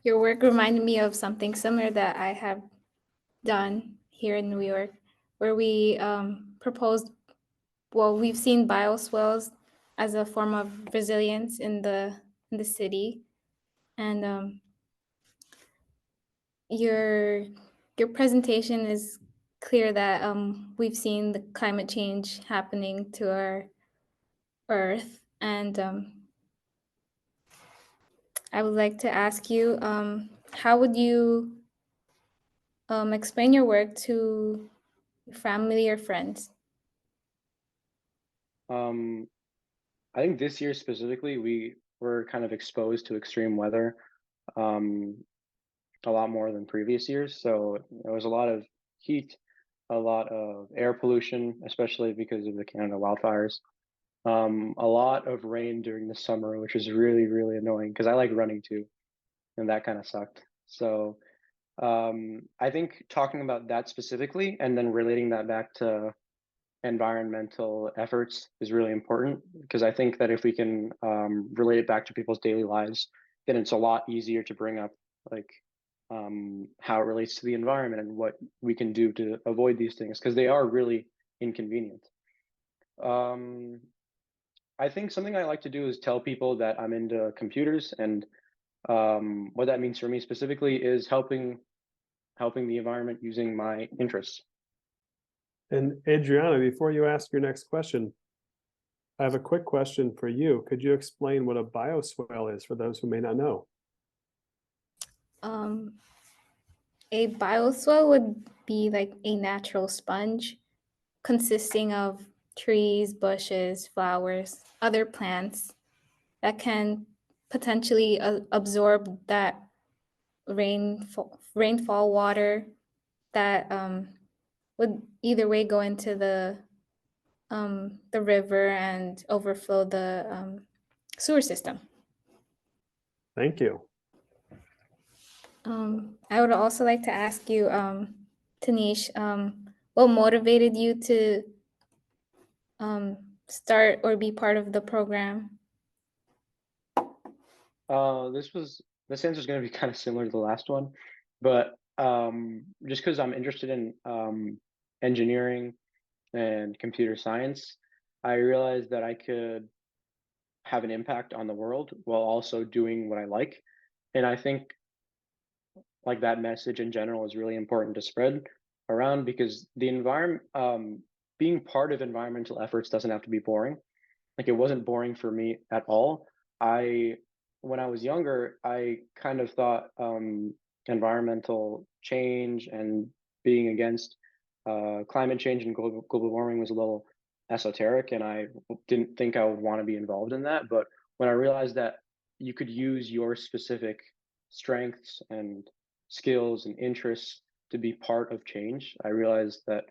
Your work reminded me of something similar that I have done here in New York, where we proposed, well, we've seen bioswales as a form of resilience in the city, and your presentation is clear that we've seen the climate change happening to our Earth, and I would like to ask you, how would you explain your work to family or friends? I think this year specifically, we were kind of exposed to extreme weather a lot more than previous years. So there was a lot of heat, a lot of air pollution, especially because of the Canada wildfires. A lot of rain during the summer, which was really, really annoying because I like running too, and that kind of sucked. So I think talking about that specifically and then relating that back to environmental efforts is really important, because I think that if we can relate it back to people's daily lives, then it's a lot easier to bring up like how it relates to the environment and what we can do to avoid these things, because they are really inconvenient. I think something I like to do is tell people that I'm into computers, and what that means for me specifically is helping the environment using my interests. And Adriana, before you ask your next question, I have a quick question for you. Could you explain what a bioswale is for those who may not know? A bioswale would be like a natural sponge consisting of trees, bushes, flowers, other plants that can potentially absorb that rainfall water that would either way go into the river and overflow the sewer system. Thank you. I would also like to ask you, Tanish, what motivated you to start or be part of the program? This answer is going to be kind of similar to the last one, but just because I'm interested in engineering and computer science, I realized that I could have an impact on the world while also doing what I like. And I think like that message in general is really important to spread around, because the environment, being part of environmental efforts doesn't have to be boring. Like, it wasn't boring for me at all. When I was younger, I kind of thought environmental change and being against climate change and global warming was a little esoteric, and I didn't think I would want to be involved in that. But when I realized that you could use your specific strengths and skills and interests to be part of change, I realized that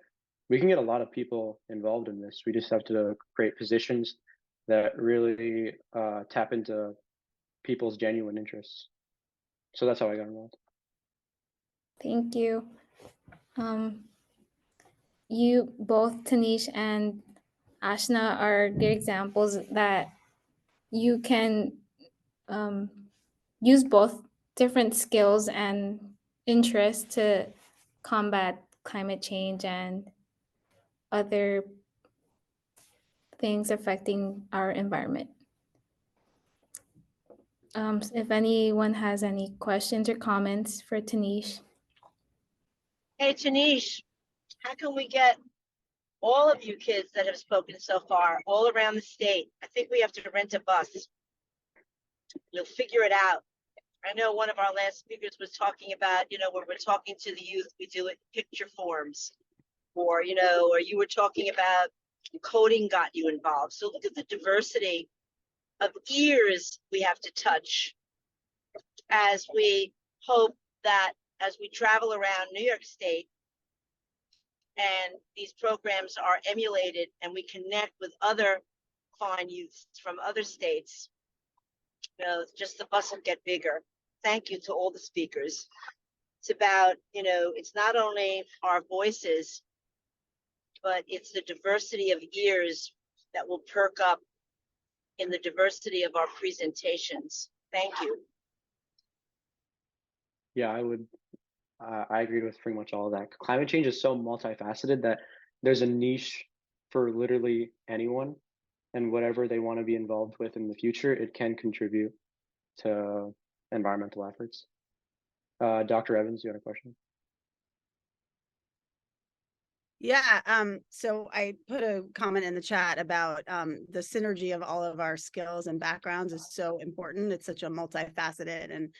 we can get a lot of people involved in this. We just have to create positions that really tap into people's genuine interests. So that's how I got involved. Thank you. You both, Tanish and Aashna, are good examples that you can use both different skills and interests to combat climate change and other things affecting our environment. If anyone has any questions or comments for Tanish. Hey, Tanish, how can we get all of you kids that have spoken so far all around the state? I think we have to rent a bus. We'll figure it out. I know one of our last speakers was talking about, when we're talking to the youth, we do it picture forms, or, or you were talking about coding got you involved. So look at the diversity of ears we have to touch as we hope that as we travel around New York State and these programs are emulated and we connect with other fine youths from other states, just the bus will get bigger. Thank you to all the speakers. It's about, it's not only our voices, but it's the diversity of ears that will perk up in the diversity of our presentations. Thank you. Yeah, I agree with pretty much all of that. Climate change is so multifaceted that there's a niche for literally anyone, and whatever they want to be involved with in the future, it can contribute to environmental efforts. Dr. Evans, you had a question? Yeah, so I put a comment in the chat about the synergy of all of our skills and backgrounds is so important. It's such a multifaceted and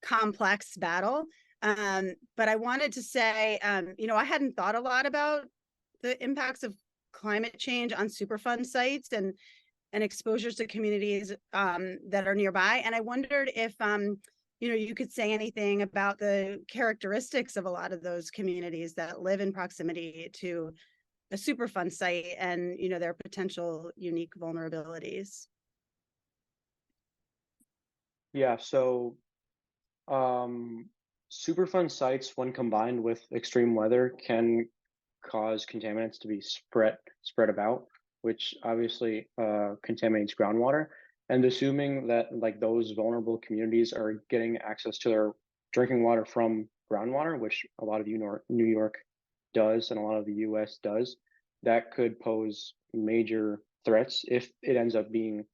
complex battle. But I wanted to say, I hadn't thought a lot about the impacts of climate change on Superfund sites and exposures to communities that are nearby. And I wondered if you could say anything about the characteristics of a lot of those communities that live in proximity to a Superfund site and, their potential unique vulnerabilities. Yeah, so Superfund sites, when combined with extreme weather, can cause contaminants to be spread about, which obviously contaminates groundwater. And assuming that like those vulnerable communities are getting access to their drinking water from groundwater, which a lot of New York does and a lot of the US does, that could pose major threats if it ends up being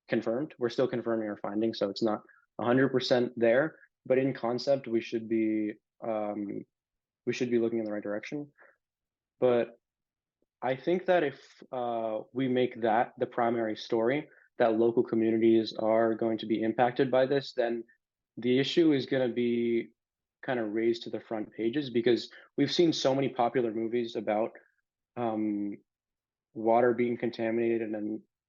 confirmed. We're still confirming our findings, so it's not 100% there, but in concept, we should be looking in the right direction. But I think that if we make that the primary story, that local communities are going to be impacted by this, then the issue is going to be kind of raised to the front pages, because we've seen so many popular movies about water being contaminated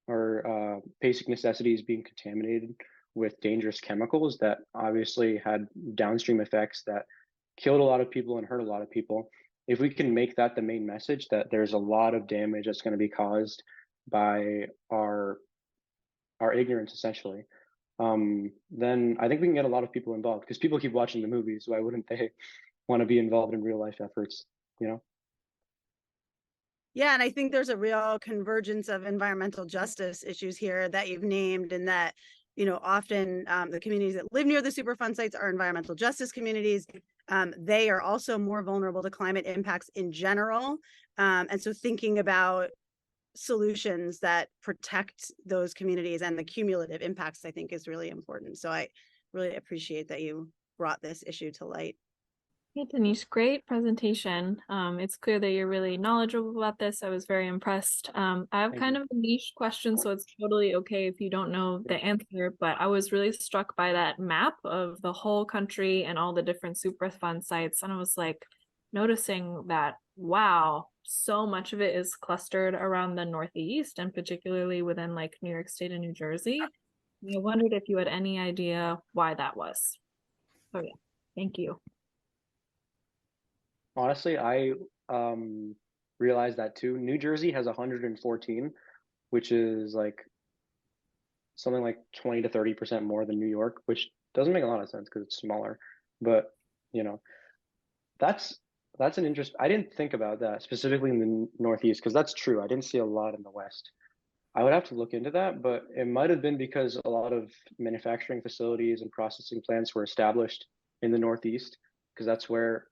or basic necessities being contaminated with dangerous chemicals that obviously had downstream effects that killed a lot of people and hurt a lot of people. If we can make that the main message, that there's a lot of damage that's going to be caused by our ignorance, essentially, then I think we can get a lot of people involved, because people keep watching the movies. Why wouldn't they want to be involved in real life efforts, Yeah, and I think there's a real convergence of environmental justice issues here that you've named, and that, often the communities that live near the Superfund sites are environmental justice communities. They are also more vulnerable to climate impacts in general. And so thinking about solutions that protect those communities and the cumulative impacts, I think, is really important. So I really appreciate that you brought this issue to light. Hey, Tanish, great presentation. It's clear that you're really knowledgeable about this. I was very impressed. I have kind of a niche question, so it's totally okay if you don't know the answer, but I was really struck by that map of the whole country and all the different Superfund sites. And I was like noticing that, wow, so much of it is clustered around the Northeast, and particularly within like New York State and New Jersey. And I wondered if you had any idea why that was. Oh yeah, thank you. Honestly, I realized that too. New Jersey has 114, which is like something like 20 to 30% more than New York, which doesn't make a lot of sense because it's smaller. But that's an interest. I didn't think about that specifically in the Northeast, because that's true. I didn't see a lot in the West. I would have to look into that, but it might have been because a lot of manufacturing facilities and processing plants were established in the Northeast, because that's where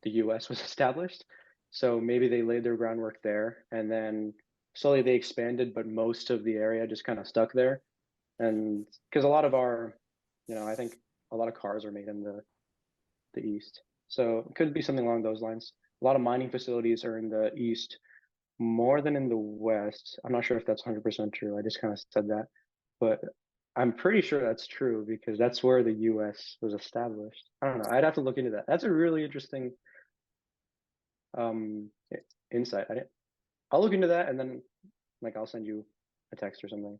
the US was established. So maybe they laid their groundwork there, and then slowly they expanded, but most of the area just kind of stuck there. And because a lot of our, I think a lot of cars are made in the East. So it could be something along those lines. A lot of mining facilities are in the East more than in the West. I'm not sure if that's 100% true. I just kind of said that, but I'm pretty sure that's true, because that's where the US was established. I don't know. I'd have to look into that. That's a really interesting insight. I'll look into that, and then I'll send you a text or something.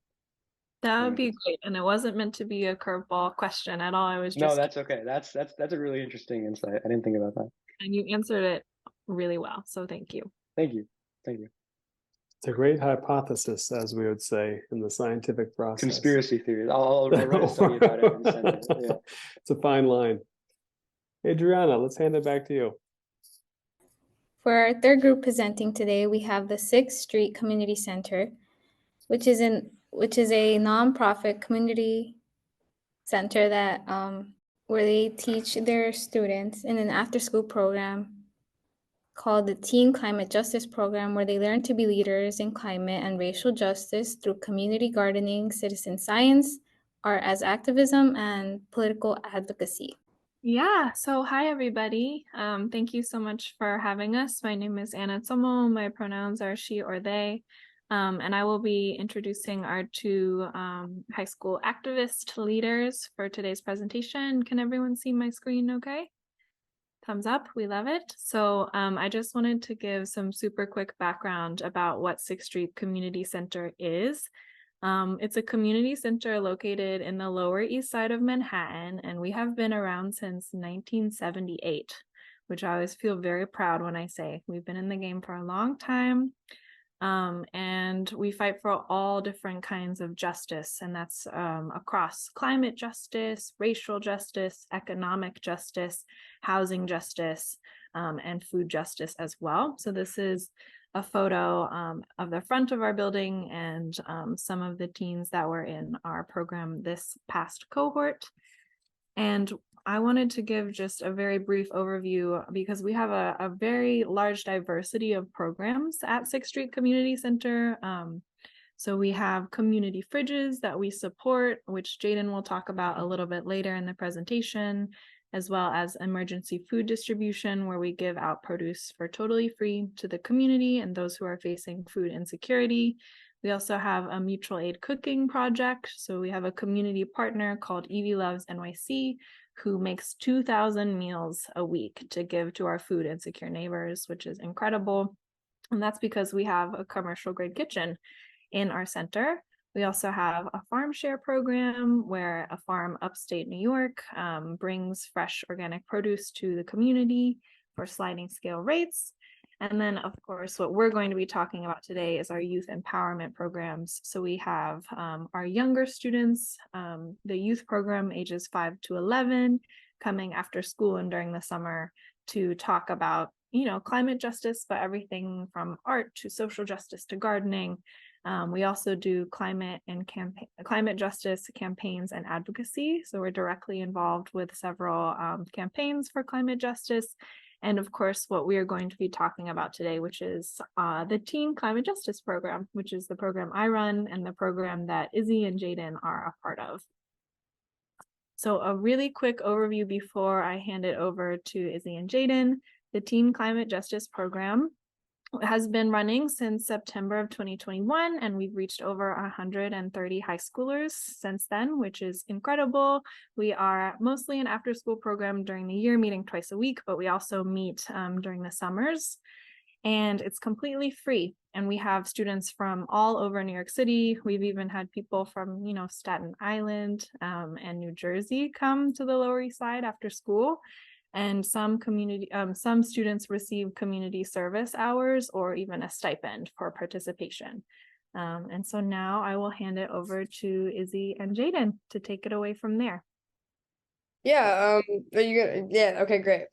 That would be great. And it wasn't meant to be a curveball question at all. I was No, just, that's okay. That's a really interesting insight. I didn't think about that. and you answered it really well. So thank you. Thank you. Thank you. It's a great hypothesis, as we would say in the scientific process. Conspiracy theories. I'll write a study about it and send it. Yeah. It's a fine line. Adriana, let's hand it back to you. For our third group presenting today, we have the 6th Street Community Center, which is a nonprofit community center that where they teach their students in an after-school program called the Teen Climate Justice Program, where they learn to be leaders in climate and racial justice through community gardening, citizen science, art as activism, and political advocacy. Yeah, so hi everybody. Thank you so much for having us. My name is Anna Tomo. My pronouns are she or they. And I will be introducing our 2 high school activist leaders for today's presentation. Can everyone see my screen okay? Thumbs up, we love it. So I just wanted to give some super quick background about what 6th Street Community Center is. It's a community center located in the Lower East Side of Manhattan, and we have been around since 1978, which I always feel very proud when I say. We've been in the game for a long time, and we fight for all different kinds of justice, and that's across climate justice, racial justice, economic justice, housing justice, and food justice as well. So this is a photo of the front of our building and some of the teens that were in our program this past cohort. And I wanted to give just a very brief overview because we have a very large diversity of programs at 6th Street Community Center. So we have community fridges that we support, which Jayden will talk about a little bit later in the presentation, as well as emergency food distribution, where we give out produce for totally free to the community and those who are facing food insecurity. We also have a mutual aid cooking project. So we have a community partner called Evie Loves NYC, who makes 2,000 meals a week to give to our food insecure neighbors, which is incredible. And that's because we have a commercial grade kitchen in our center. We also have a farm share program where a farm upstate New York brings fresh organic produce to the community for sliding scale rates. And then, of course, what we're going to be talking about today is our youth empowerment programs. So we have our younger students, the youth program ages 5 to 11, coming after school and during the summer to talk about, climate justice, but everything from art to social justice to gardening. We also do climate justice campaigns and advocacy. So we're directly involved with several campaigns for climate justice. And of course, what we are going to be talking about today, which is the Teen Climate Justice Program, which is the program I run and the program that Izzy and Jayden are a part of. So a really quick overview before I hand it over to Izzy and Jayden. The Teen Climate Justice Program has been running since September of 2021, and we've reached over 130 high schoolers since then, which is incredible. We are mostly an after-school program during the year, meeting twice a week, but we also meet during the summers, and it's completely free. And we have students from all over New York City. We've even had people from, Staten Island and New Jersey come to the Lower East Side after school. And some students receive community service hours or even a stipend for participation. And so now I will hand it over to Izzy and Jayden to take it away from there. Yeah, are you gonna, yeah, okay, great.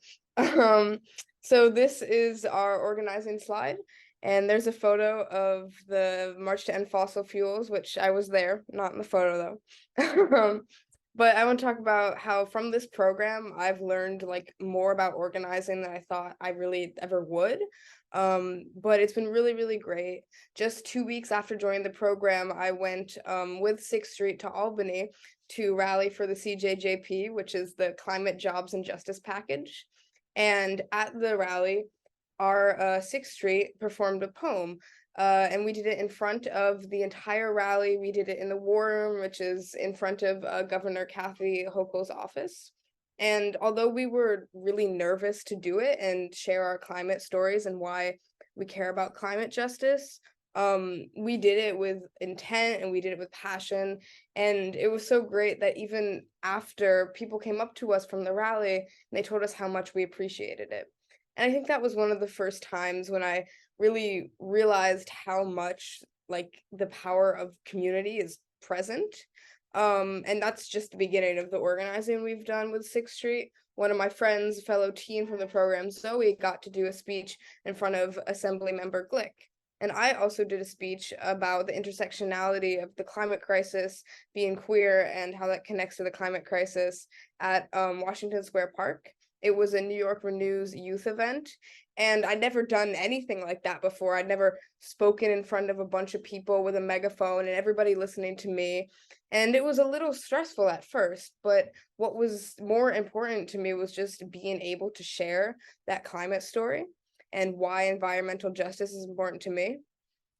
So this is our organizing slide, and there's a photo of the March to End Fossil Fuels, which I was there, not in the photo though. But I want to talk about how from this program, I've learned more about organizing than I thought I really ever would. But it's been really, really great. Just 2 weeks after joining the program, I went with 6th Street to Albany to rally for the CJJP, which is the Climate Jobs and Justice Package. And at the rally, our 6th Street performed a poem. And we did it in front of the entire rally. We did it in the War Room, which is in front of Governor Kathy Hochul's office. And although we were really nervous to do it and share our climate stories and why we care about climate justice, We did it with intent and we did it with passion. And it was so great that even after people came up to us from the rally and they told us how much we appreciated it. And I think that was one of the first times when I really realized how much like the power of community is present. And that's just the beginning of the organizing we've done with 6th Street. One of my friends, fellow teen from the program, Zoe, got to do a speech in front of Assembly Member Glick. And I also did a speech about the intersectionality of the climate crisis, being queer, and how that connects to the climate crisis at Washington Square Park. It was a New York Renews youth event, and I'd never done anything like that before. I'd never spoken in front of a bunch of people with a megaphone and everybody listening to me. And it was a little stressful at first, but what was more important to me was just being able to share that climate story and why environmental justice is important to me.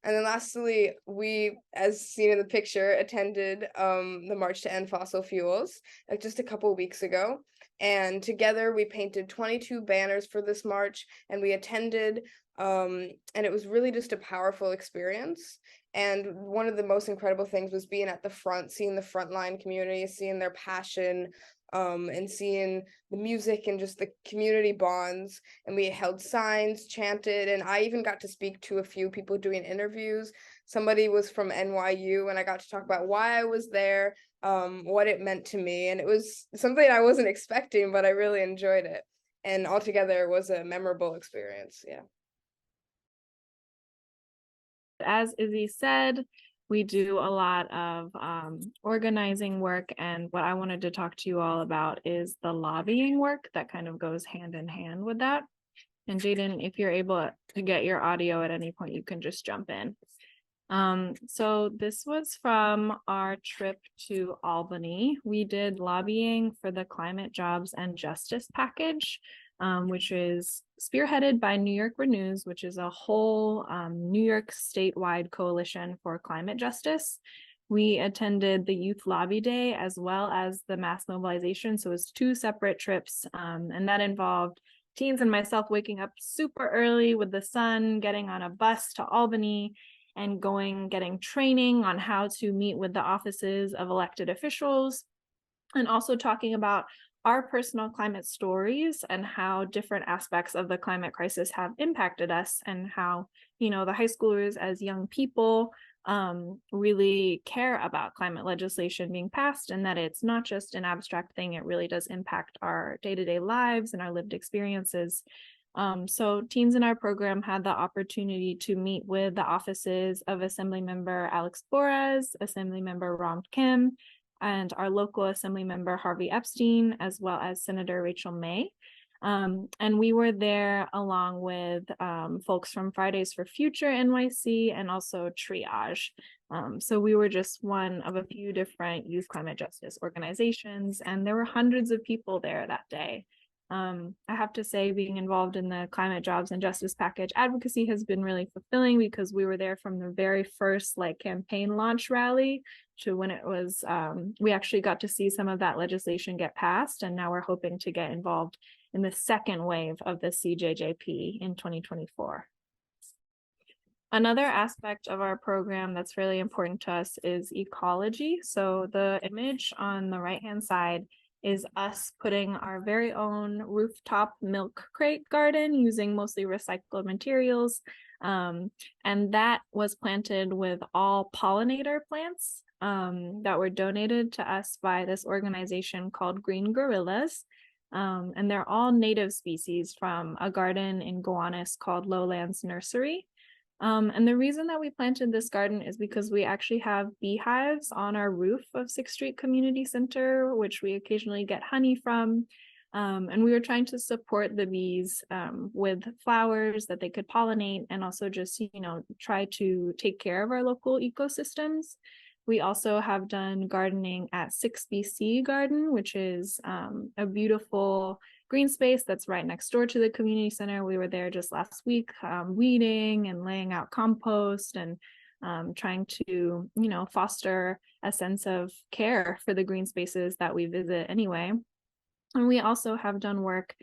And then lastly, we, as seen in the picture, attended the March to End Fossil Fuels just a couple of weeks ago. And together we painted 22 banners for this march, and we attended, and it was really just a powerful experience. And one of the most incredible things was being at the front, seeing the frontline community, seeing their passion, and seeing the music and just the community bonds. And we held signs, chanted, and I even got to speak to a few people doing interviews. Somebody was from NYU, and I got to talk about why I was there, what it meant to me. And it was something I wasn't expecting, but I really enjoyed it. And altogether, it was a memorable experience. Yeah. As Izzy said, we do a lot of organizing work, and what I wanted to talk to you all about is the lobbying work that kind of goes hand in hand with that. And Jayden, if you're able to get your audio at any point, you can just jump in. So this was from our trip to Albany. We did lobbying for the Climate Jobs and Justice Package, which is spearheaded by New York Renews, which is a whole New York statewide coalition for climate justice. We attended the Youth Lobby Day as well as the mass mobilization. So it was 2 separate trips, and that involved teens and myself waking up super early with the sun, getting on a bus to Albany, and getting training on how to meet with the offices of elected officials, and also talking about our personal climate stories and how different aspects of the climate crisis have impacted us, and how, you know, the high schoolers as young people really care about climate legislation being passed, and that it's not just an abstract thing, it really does impact our day-to-day lives and our lived experiences. So teens in our program had the opportunity to meet with the offices of Assemblymember Alex Flores, Assemblymember Ram Kim, and our local Assemblymember Harvey Epstein, as well as Senator Rachel May. And we were there along with folks from Fridays for Future NYC and also Triage. So we were just one of a few different youth climate justice organizations, and there were hundreds of people there that day. I have to say, being involved in the Climate Jobs and Justice Package advocacy has been really fulfilling, because we were there from the very first campaign launch rally to when it was, we actually got to see some of that legislation get passed, and now we're hoping to get involved in the second wave of the CJJP in 2024. Another aspect of our program that's really important to us is ecology. So the image on the right-hand side is us putting our very own rooftop milk crate garden using mostly recycled materials. And that was planted with all pollinator plants that were donated to us by this organization called Green Gorillas. And they're all native species from a garden in Gowanus called Lowlands Nursery. And the reason that we planted this garden is because we actually have beehives on our roof of 6th Street Community Center, which we occasionally get honey from. And we were trying to support the bees with flowers that they could pollinate, and also just, you know, try to take care of our local ecosystems. We also have done gardening at 6BC Garden, which is a beautiful green space that's right next door to the community center. We were there just last week, weeding and laying out compost and trying to, you know, foster a sense of care for the green spaces that we visit anyway. And we also have done work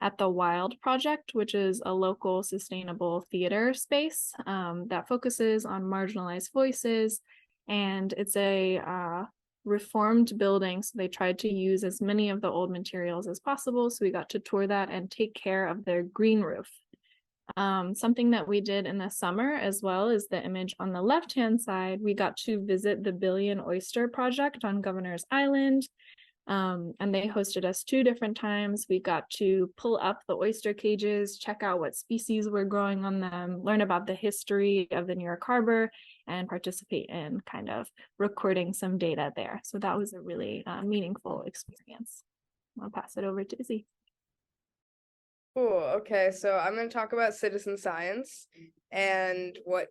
at the Wild Project, which is a local sustainable theater space that focuses on marginalized voices. And it's a reformed building, so they tried to use as many of the old materials as possible. So we got to tour that and take care of their green roof. Something that we did in the summer as well is the image on the left-hand side. We got to visit the Billion Oyster Project on Governor's Island. And they hosted us 2 different times. We got to pull up the oyster cages, check out what species were growing on them, learn about the history of the New York Harbor, and participate in kind of recording some data there. So that was a really meaningful experience. I'll pass it over to Izzy. Cool. Okay, so I'm going to talk about citizen science and what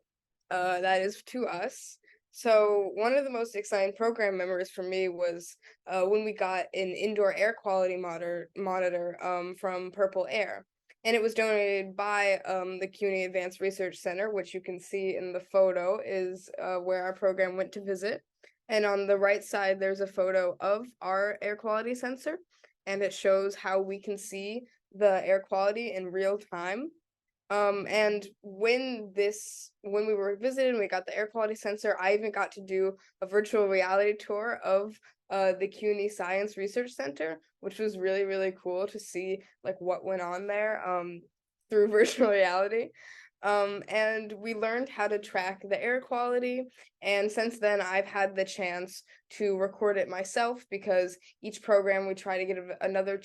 that is to us. So one of the most exciting program memories for me was when we got an indoor air quality monitor from Purple Air. And it was donated by the CUNY Advanced Research Center, which you can see in the photo is where our program went to visit. And on the right side, there's a photo of our air quality sensor, and it shows how we can see the air quality in real time. And when we were visited and we got the air quality sensor, I even got to do a virtual reality tour of the CUNY Science Research Center, which was really, really cool to see like what went on there through virtual reality. And we learned how to track the air quality. And since then, I've had the chance to record it myself, because each program we try to give another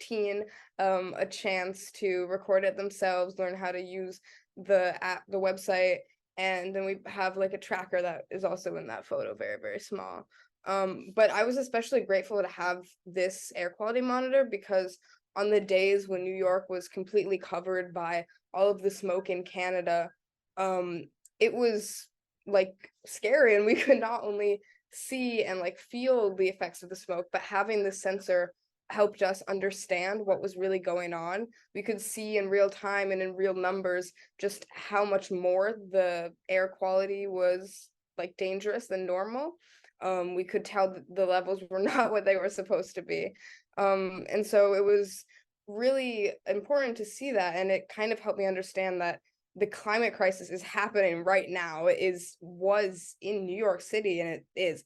teen a chance to record it themselves, learn how to use the app, the website, and then we have like a tracker that is also in that photo, very, very small. But I was especially grateful to have this air quality monitor, because on the days when New York was completely covered by all of the smoke in Canada, it was like scary, and we could not only see and like feel the effects of the smoke, but having the sensor helped us understand what was really going on. We could see in real time and in real numbers just how much more the air quality was like dangerous than normal. We could tell that the levels were not what they were supposed to be. And so it was really important to see that, and it kind of helped me understand that the climate crisis is happening right now. It was in New York City, and it is.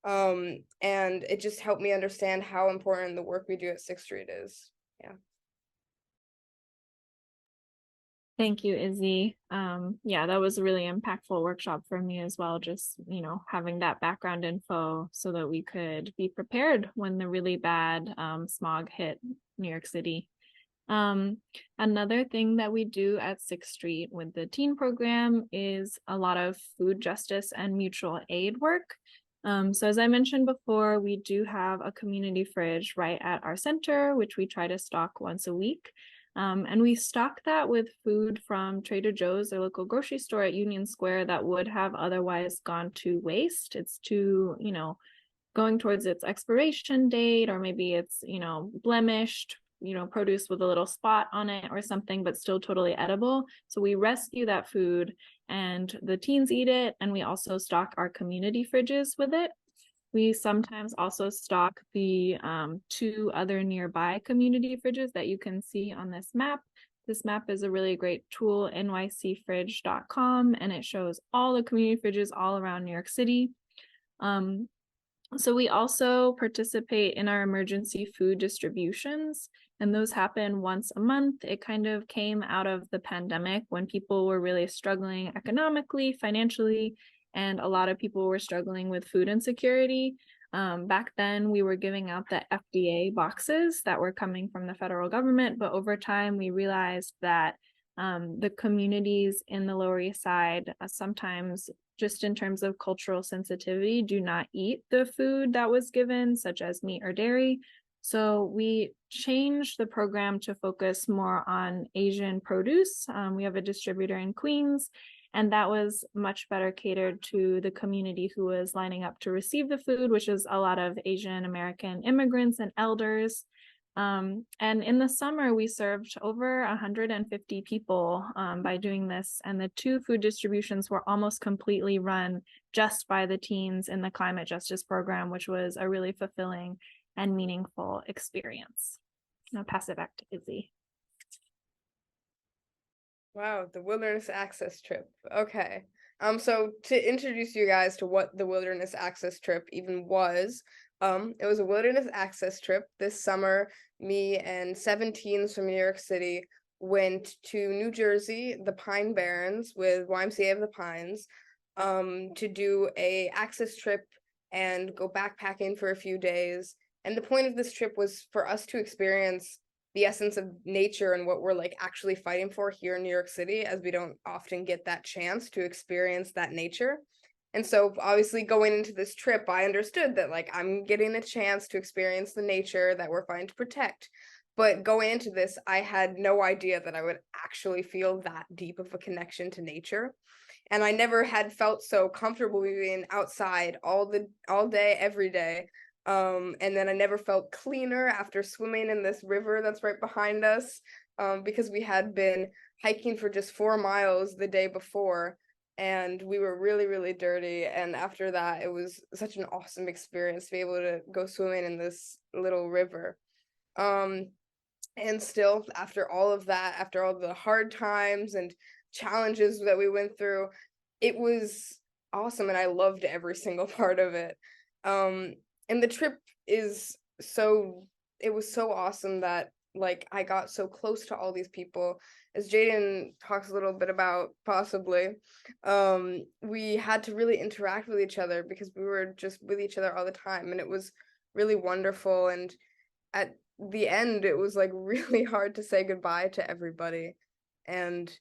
And it just helped me understand how important the work we do at 6th Street is. Yeah. Thank you, Izzy. Yeah, that was a really impactful workshop for me as well. Just, having that background info so that we could be prepared when the really bad smog hit New York City. Another thing that we do at 6th Street with the teen program is a lot of food justice and mutual aid work. So as I mentioned before, we do have a community fridge right at our center, which we try to stock once a week. And we stock that with food from Trader Joe's, their local grocery store at Union Square, that would have otherwise gone to waste. It's too, going towards its expiration date, or maybe it's, blemished, produce with a little spot on it or something, but still totally edible. So we rescue that food and the teens eat it. And we also stock our community fridges with it. We sometimes also stock the 2 other nearby community fridges that you can see on this map. This map is a really great tool, nycfridge.com, and it shows all the community fridges all around New York City. So we also participate in our emergency food distributions, and those happen once a month. It kind of came out of the pandemic when people were really struggling economically, financially, and a lot of people were struggling with food insecurity. Back then, we were giving out the FDA boxes that were coming from the federal government, but over time, we realized that the communities in the Lower East Side sometimes, just in terms of cultural sensitivity, do not eat the food that was given, such as meat or dairy. So we changed the program to focus more on Asian produce. We have a distributor in Queens, and that was much better catered to the community who was lining up to receive the food, which is a lot of Asian American immigrants and elders. And in the summer, we served over 150 people by doing this. And the 2 food distributions were almost completely run just by the teens in the climate justice program, which was a really fulfilling and meaningful experience. I'll pass it back to Izzy. Wow, the Wilderness Access Trip. Okay. So to introduce you guys to what the Wilderness Access Trip even was, it was a Wilderness Access Trip. This summer, me and 7 teens from New York City went to New Jersey, the Pine Barrens with YMCA of the Pines, to do a access trip and go backpacking for a few days. And the point of this trip was for us to experience the essence of nature and what we're like actually fighting for here in New York City, as we don't often get that chance to experience that nature. And so obviously going into this trip, I understood that like I'm getting a chance to experience the nature that we're fighting to protect. But going into this, I had no idea that I would actually feel that deep of a connection to nature. And I never had felt so comfortable being outside all day, every day. And then I never felt cleaner after swimming in this river that's right behind us, because we had been hiking for just 4 miles the day before, and we were really, really dirty. And after that, it was such an awesome experience to be able to go swimming in this little river. And still, after all of that, after all the hard times and challenges that we went through, it was awesome, and I loved every single part of it. And the trip it was so awesome that like I got so close to all these people. As Jayden talks a little bit about possibly, we had to really interact with each other because we were just with each other all the time, and it was really wonderful. And at the end, it was like really hard to say goodbye to everybody. And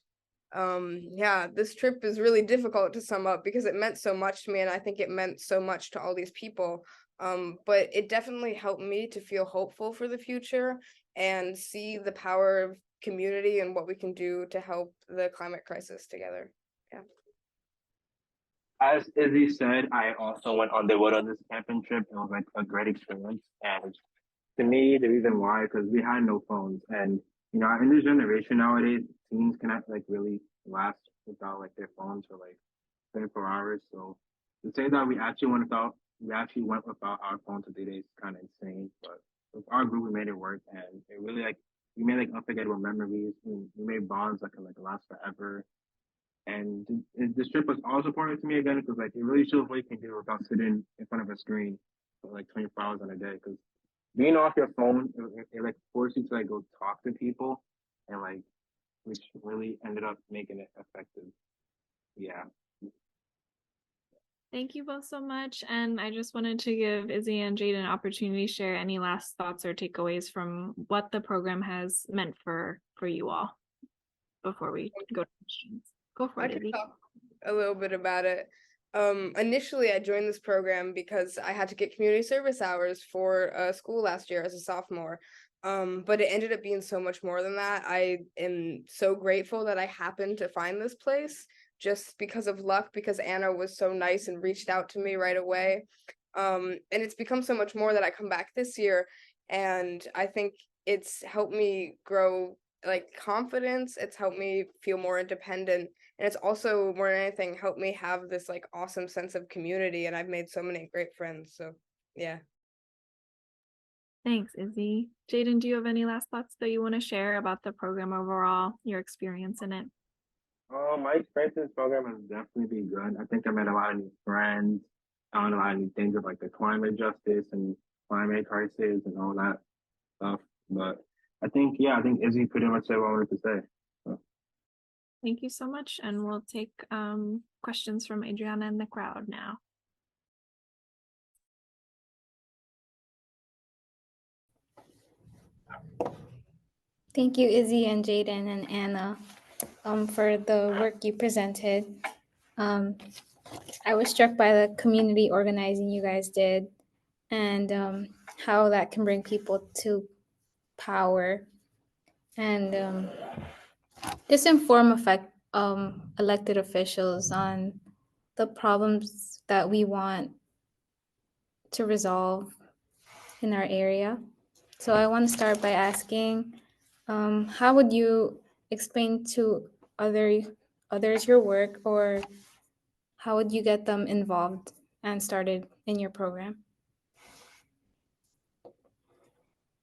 yeah, this trip is really difficult to sum up because it meant so much to me, and I think it meant so much to all these people. But it definitely helped me to feel hopeful for the future and see the power of community and what we can do to help the climate crisis together. Yeah. As Izzy said, I also went on the wilderness camping trip. It was like a great experience. And to me, the reason why, because we had no phones. And, you know, in this generation nowadays, teens cannot like really last without like their phones for like 24 hours. So to say that we actually went without our phone to 3 days is kind of insane. But with our group, we made it work, and it really like we made like unforgettable memories. We made bonds that can like last forever. And this trip was also important to me again because like it really shows what you can do without sitting in front of a screen for like 24 hours on a day. Because being off your phone, it like forces you to like go talk to people, and like which really ended up making it effective. Yeah. Thank you both so much. And I just wanted to give Izzy and Jayden an opportunity to share any last thoughts or takeaways from what the program has meant for you all before we go to questions. Go for it, I Izzy. can talk a little bit about it. Initially, I joined this program because I had to get community service hours for school last year as a sophomore. But it ended up being so much more than that. I am so grateful that I happened to find this place just because of luck, because Anna was so nice and reached out to me right away. And it's become so much more that I come back this year, and I think it's helped me grow like confidence. It's helped me feel more independent, and it's also more than anything helped me have this like awesome sense of community, and I've made so many great friends. So yeah. Thanks, Izzy. Jayden, do you have any last thoughts that you want to share about the program overall, your experience in it? My experience in this program has definitely been good. I think I met a lot of new friends, found a lot of new things of like the climate justice and climate crisis and all that stuff. But I think Izzy pretty much said what I wanted to say. So. Thank you so much. And we'll take questions from Adriana in the crowd now. Thank you, Izzy and Jayden and Anna, for the work you presented. I was struck by the community organizing you guys did, and how that can bring people to power and just inform elected officials on the problems that we want to resolve in our area. So I want to start by asking, how would you explain to others your work, or how would you get them involved and started in your program?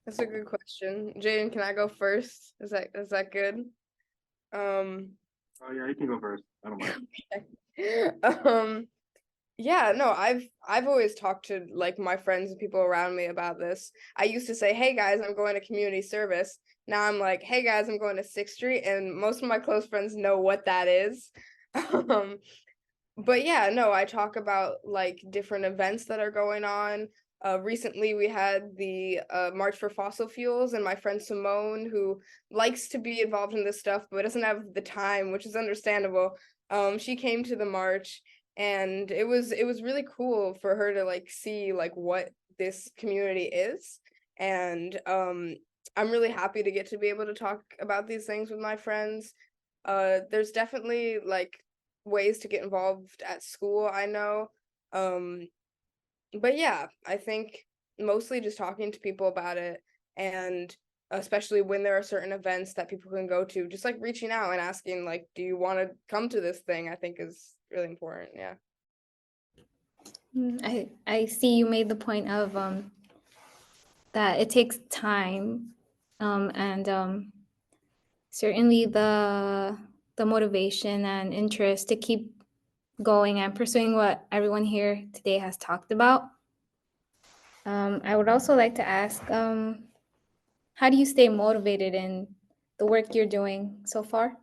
That's a good question. Jayden, can I go first? Is that good? Oh yeah, you can go first. I don't mind. Okay. Yeah, no, I've always talked to like my friends and people around me about this. I used to say, "Hey guys, I'm going to community service." Now I'm like, "Hey guys, I'm going to 6th Street," and most of my close friends know what that is. But yeah, no, I talk about like different events that are going on. Recently we had the March for Fossil Fuels, and my friend Simone, who likes to be involved in this stuff but doesn't have the time, which is understandable. She came to the march, and it was really cool for her to like see like what this community is. And I'm really happy to get to be able to talk about these things with my friends. There's definitely like ways to get involved at school, I know. But yeah, I think mostly just talking to people about it, and especially when there are certain events that people can go to, just like reaching out and asking like, do you want to come to this thing, I think is really important. Yeah. I see you made the point of that it takes time, and certainly the motivation and interest to keep going and pursuing what everyone here today has talked about. I would also like to ask, how do you stay motivated in the work you're doing so far?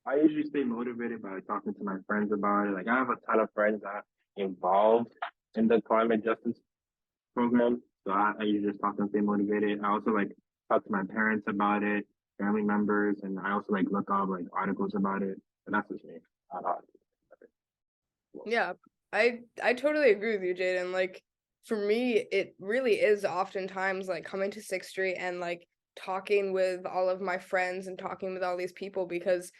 I usually stay motivated by talking to my friends about it. Like I have a ton of friends that are involved in the climate justice program. So I usually just talk to them, stay motivated. I also like talk to my parents about it, family members, and I also like look up like articles about it. And that's just me. I don't- Yeah, I totally agree with you, Jayden. Like for me, it really is oftentimes like coming to 6th Street and like talking with all of my friends and talking with all these people, because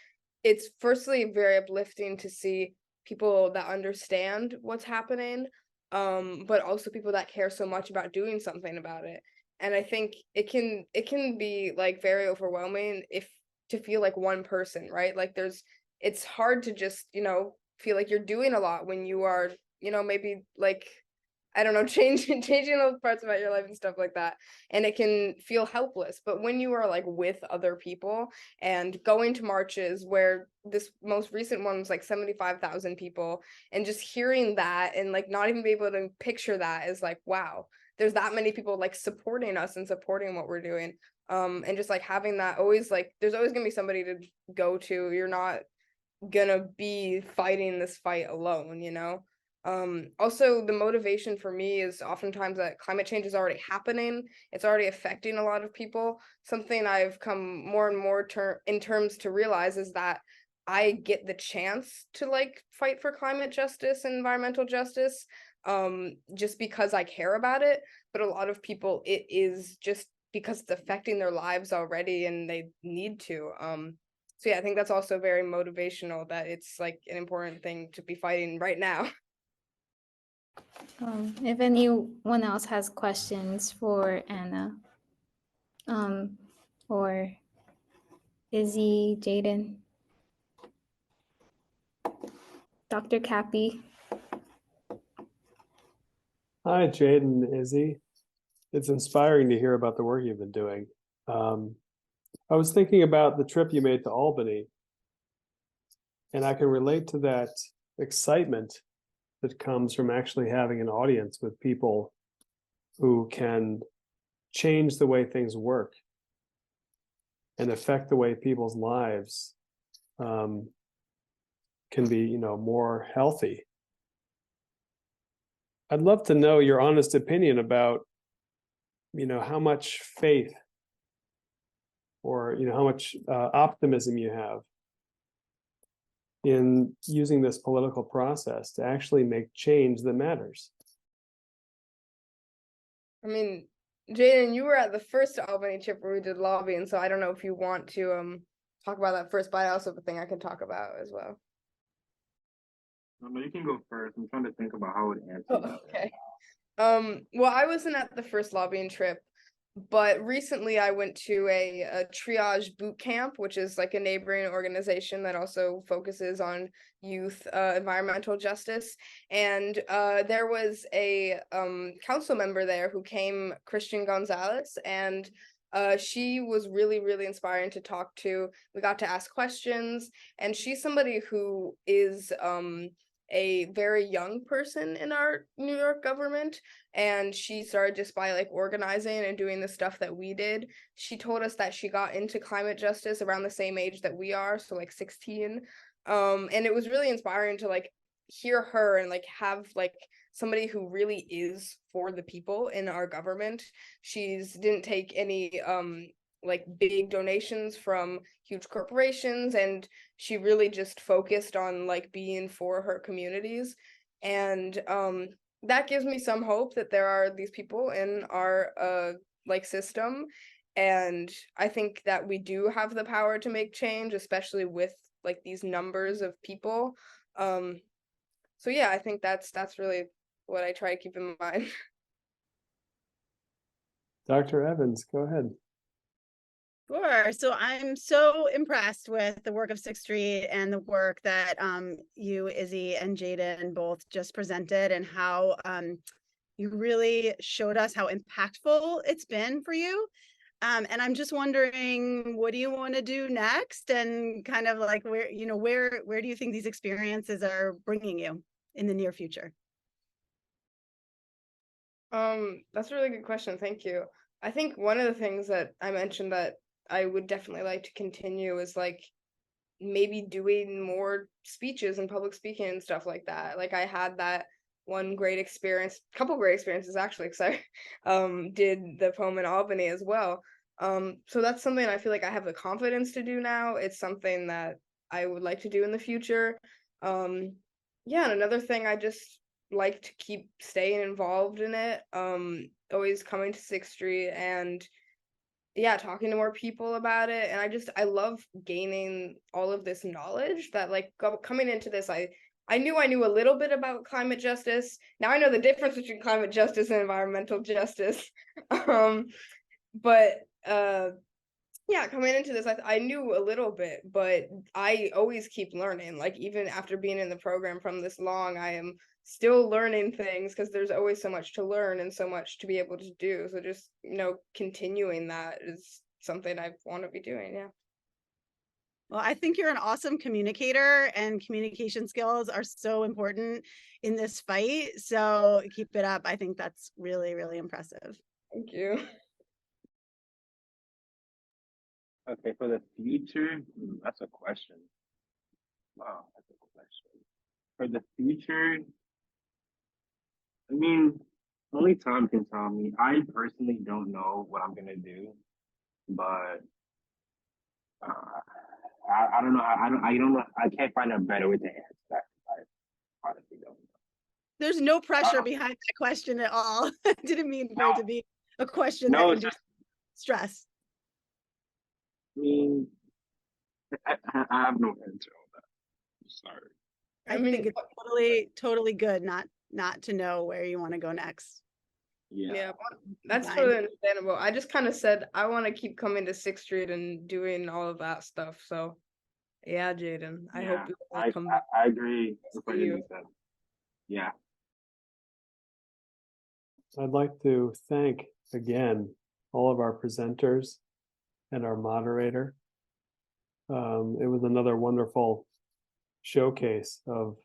it's firstly very uplifting to see people that understand what's happening, but also people that care so much about doing something about it. And I think it can be like very overwhelming if to feel like one person, right? Like it's hard to just, feel like you're doing a lot when you are, maybe like, I don't know, changing those parts about your life and stuff like that. And it can feel helpless. But when you are like with other people and going to marches, where this most recent one was like 75,000 people, and just hearing that and like not even be able to picture that is like, wow, there's that many people like supporting us and supporting what we're doing. And just like having that always, like, there's always gonna be somebody to go to. You're not gonna be fighting this fight alone. Also the motivation for me is oftentimes that climate change is already happening. It's already affecting a lot of people. Something I've come more and more in terms to realize is that I get the chance to like fight for climate justice and environmental justice just because I care about it. But a lot of people, it is just because it's affecting their lives already and they need to. So yeah, I think that's also very motivational, that it's like an important thing to be fighting right now. If anyone else has questions for Anna, or Izzy, Jayden, Dr. Cappy. Hi, Jayden and Izzy. It's inspiring to hear about the work you've been doing. I was thinking about the trip you made to Albany, and I can relate to that excitement that comes from actually having an audience with people who can change the way things work and affect the way people's lives can be, more healthy. I'd love to know your honest opinion about, how much faith or, how much optimism you have in using this political process to actually make change that matters. I mean, Jayden, you were at the first Albany trip where we did lobbying, so I don't know if you want to talk about that first, but I also have a thing I can talk about as well. No, you can go first. I'm trying to think about how I would answer that. Okay. Well, I wasn't at the first lobbying trip, But recently I went to a triage boot camp, which is like a neighboring organization that also focuses on youth environmental justice. And there was a council member there who came, Christian Gonzalez, and she was really, really inspiring to talk to. We got to ask questions, and she's somebody who is a very young person in our New York government, and she started just by like organizing and doing the stuff that we did. She told us that she got into climate justice around the same age that we are, so like 16. And it was really inspiring to like hear her and like have like somebody who really is for the people in our government. She's didn't take any like big donations from huge corporations, and she really just focused on like being for her communities. And that gives me some hope that there are these people in our like system, and I think that we do have the power to make change, especially with like these numbers of people. So yeah, I think that's really what I try to keep in mind. Dr. Evans, go ahead. Sure. So I'm so impressed with the work of 6th Street and the work that you, Izzy, and Jayden both just presented, and how you really showed us how impactful it's been for you. And I'm just wondering, what do you want to do next? And kind of like where do you think these experiences are bringing you in the near future? That's a really good question. Thank you. I think one of the things that I mentioned that I would definitely like to continue is like maybe doing more speeches and public speaking and stuff like that. Like I had that one great experience, couple great experiences actually, because I did the poem in Albany as well. So that's something I feel like I have the confidence to do now. It's something that I would like to do in the future. Yeah, and another thing, I just like to keep staying involved in it. Always coming to 6th Street and yeah, talking to more people about it. And I love gaining all of this knowledge that like coming into this, I knew a little bit about climate justice. Now I know the difference between climate justice and environmental justice. But yeah, coming into this, I knew a little bit, but I always keep learning. Like even after being in the program from this long, I am still learning things because there's always so much to learn and so much to be able to do. So just, continuing that is something I want to be doing. Yeah. Well, I think you're an awesome communicator, and communication skills are so important in this fight. So keep it up. I think that's really, really impressive. Thank you. Okay, for the future, that's a question. Wow, that's a question. For the future, I mean, only time can tell me. I personally don't know what I'm gonna do, but I don't know. I don't know. I can't find a better way to answer that. I honestly don't know. There's no pressure behind that question at all. I didn't mean for it to be a question that induces stress. I mean, I have no answer on that. I'm sorry. I think it's totally good not to know where you want to go next. Yeah, that's totally understandable. I just kind of said I want to keep coming to 6th Street and doing all of that stuff. So yeah, Jayden, I hope you come back. I agree with what you said. Yeah. I'd like to thank again all of our presenters and our moderator. It was another wonderful showcase of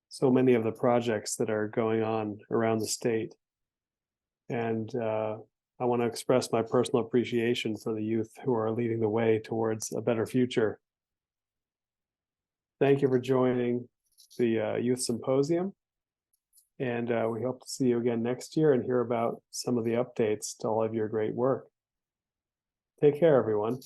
so many of the projects that are going on around the state. And I want to express my personal appreciation for the youth who are leading the way towards a better future. Thank you for joining the Youth Symposium. And we hope to see you again next year and hear about some of the updates to all of your great work. Take care, everyone.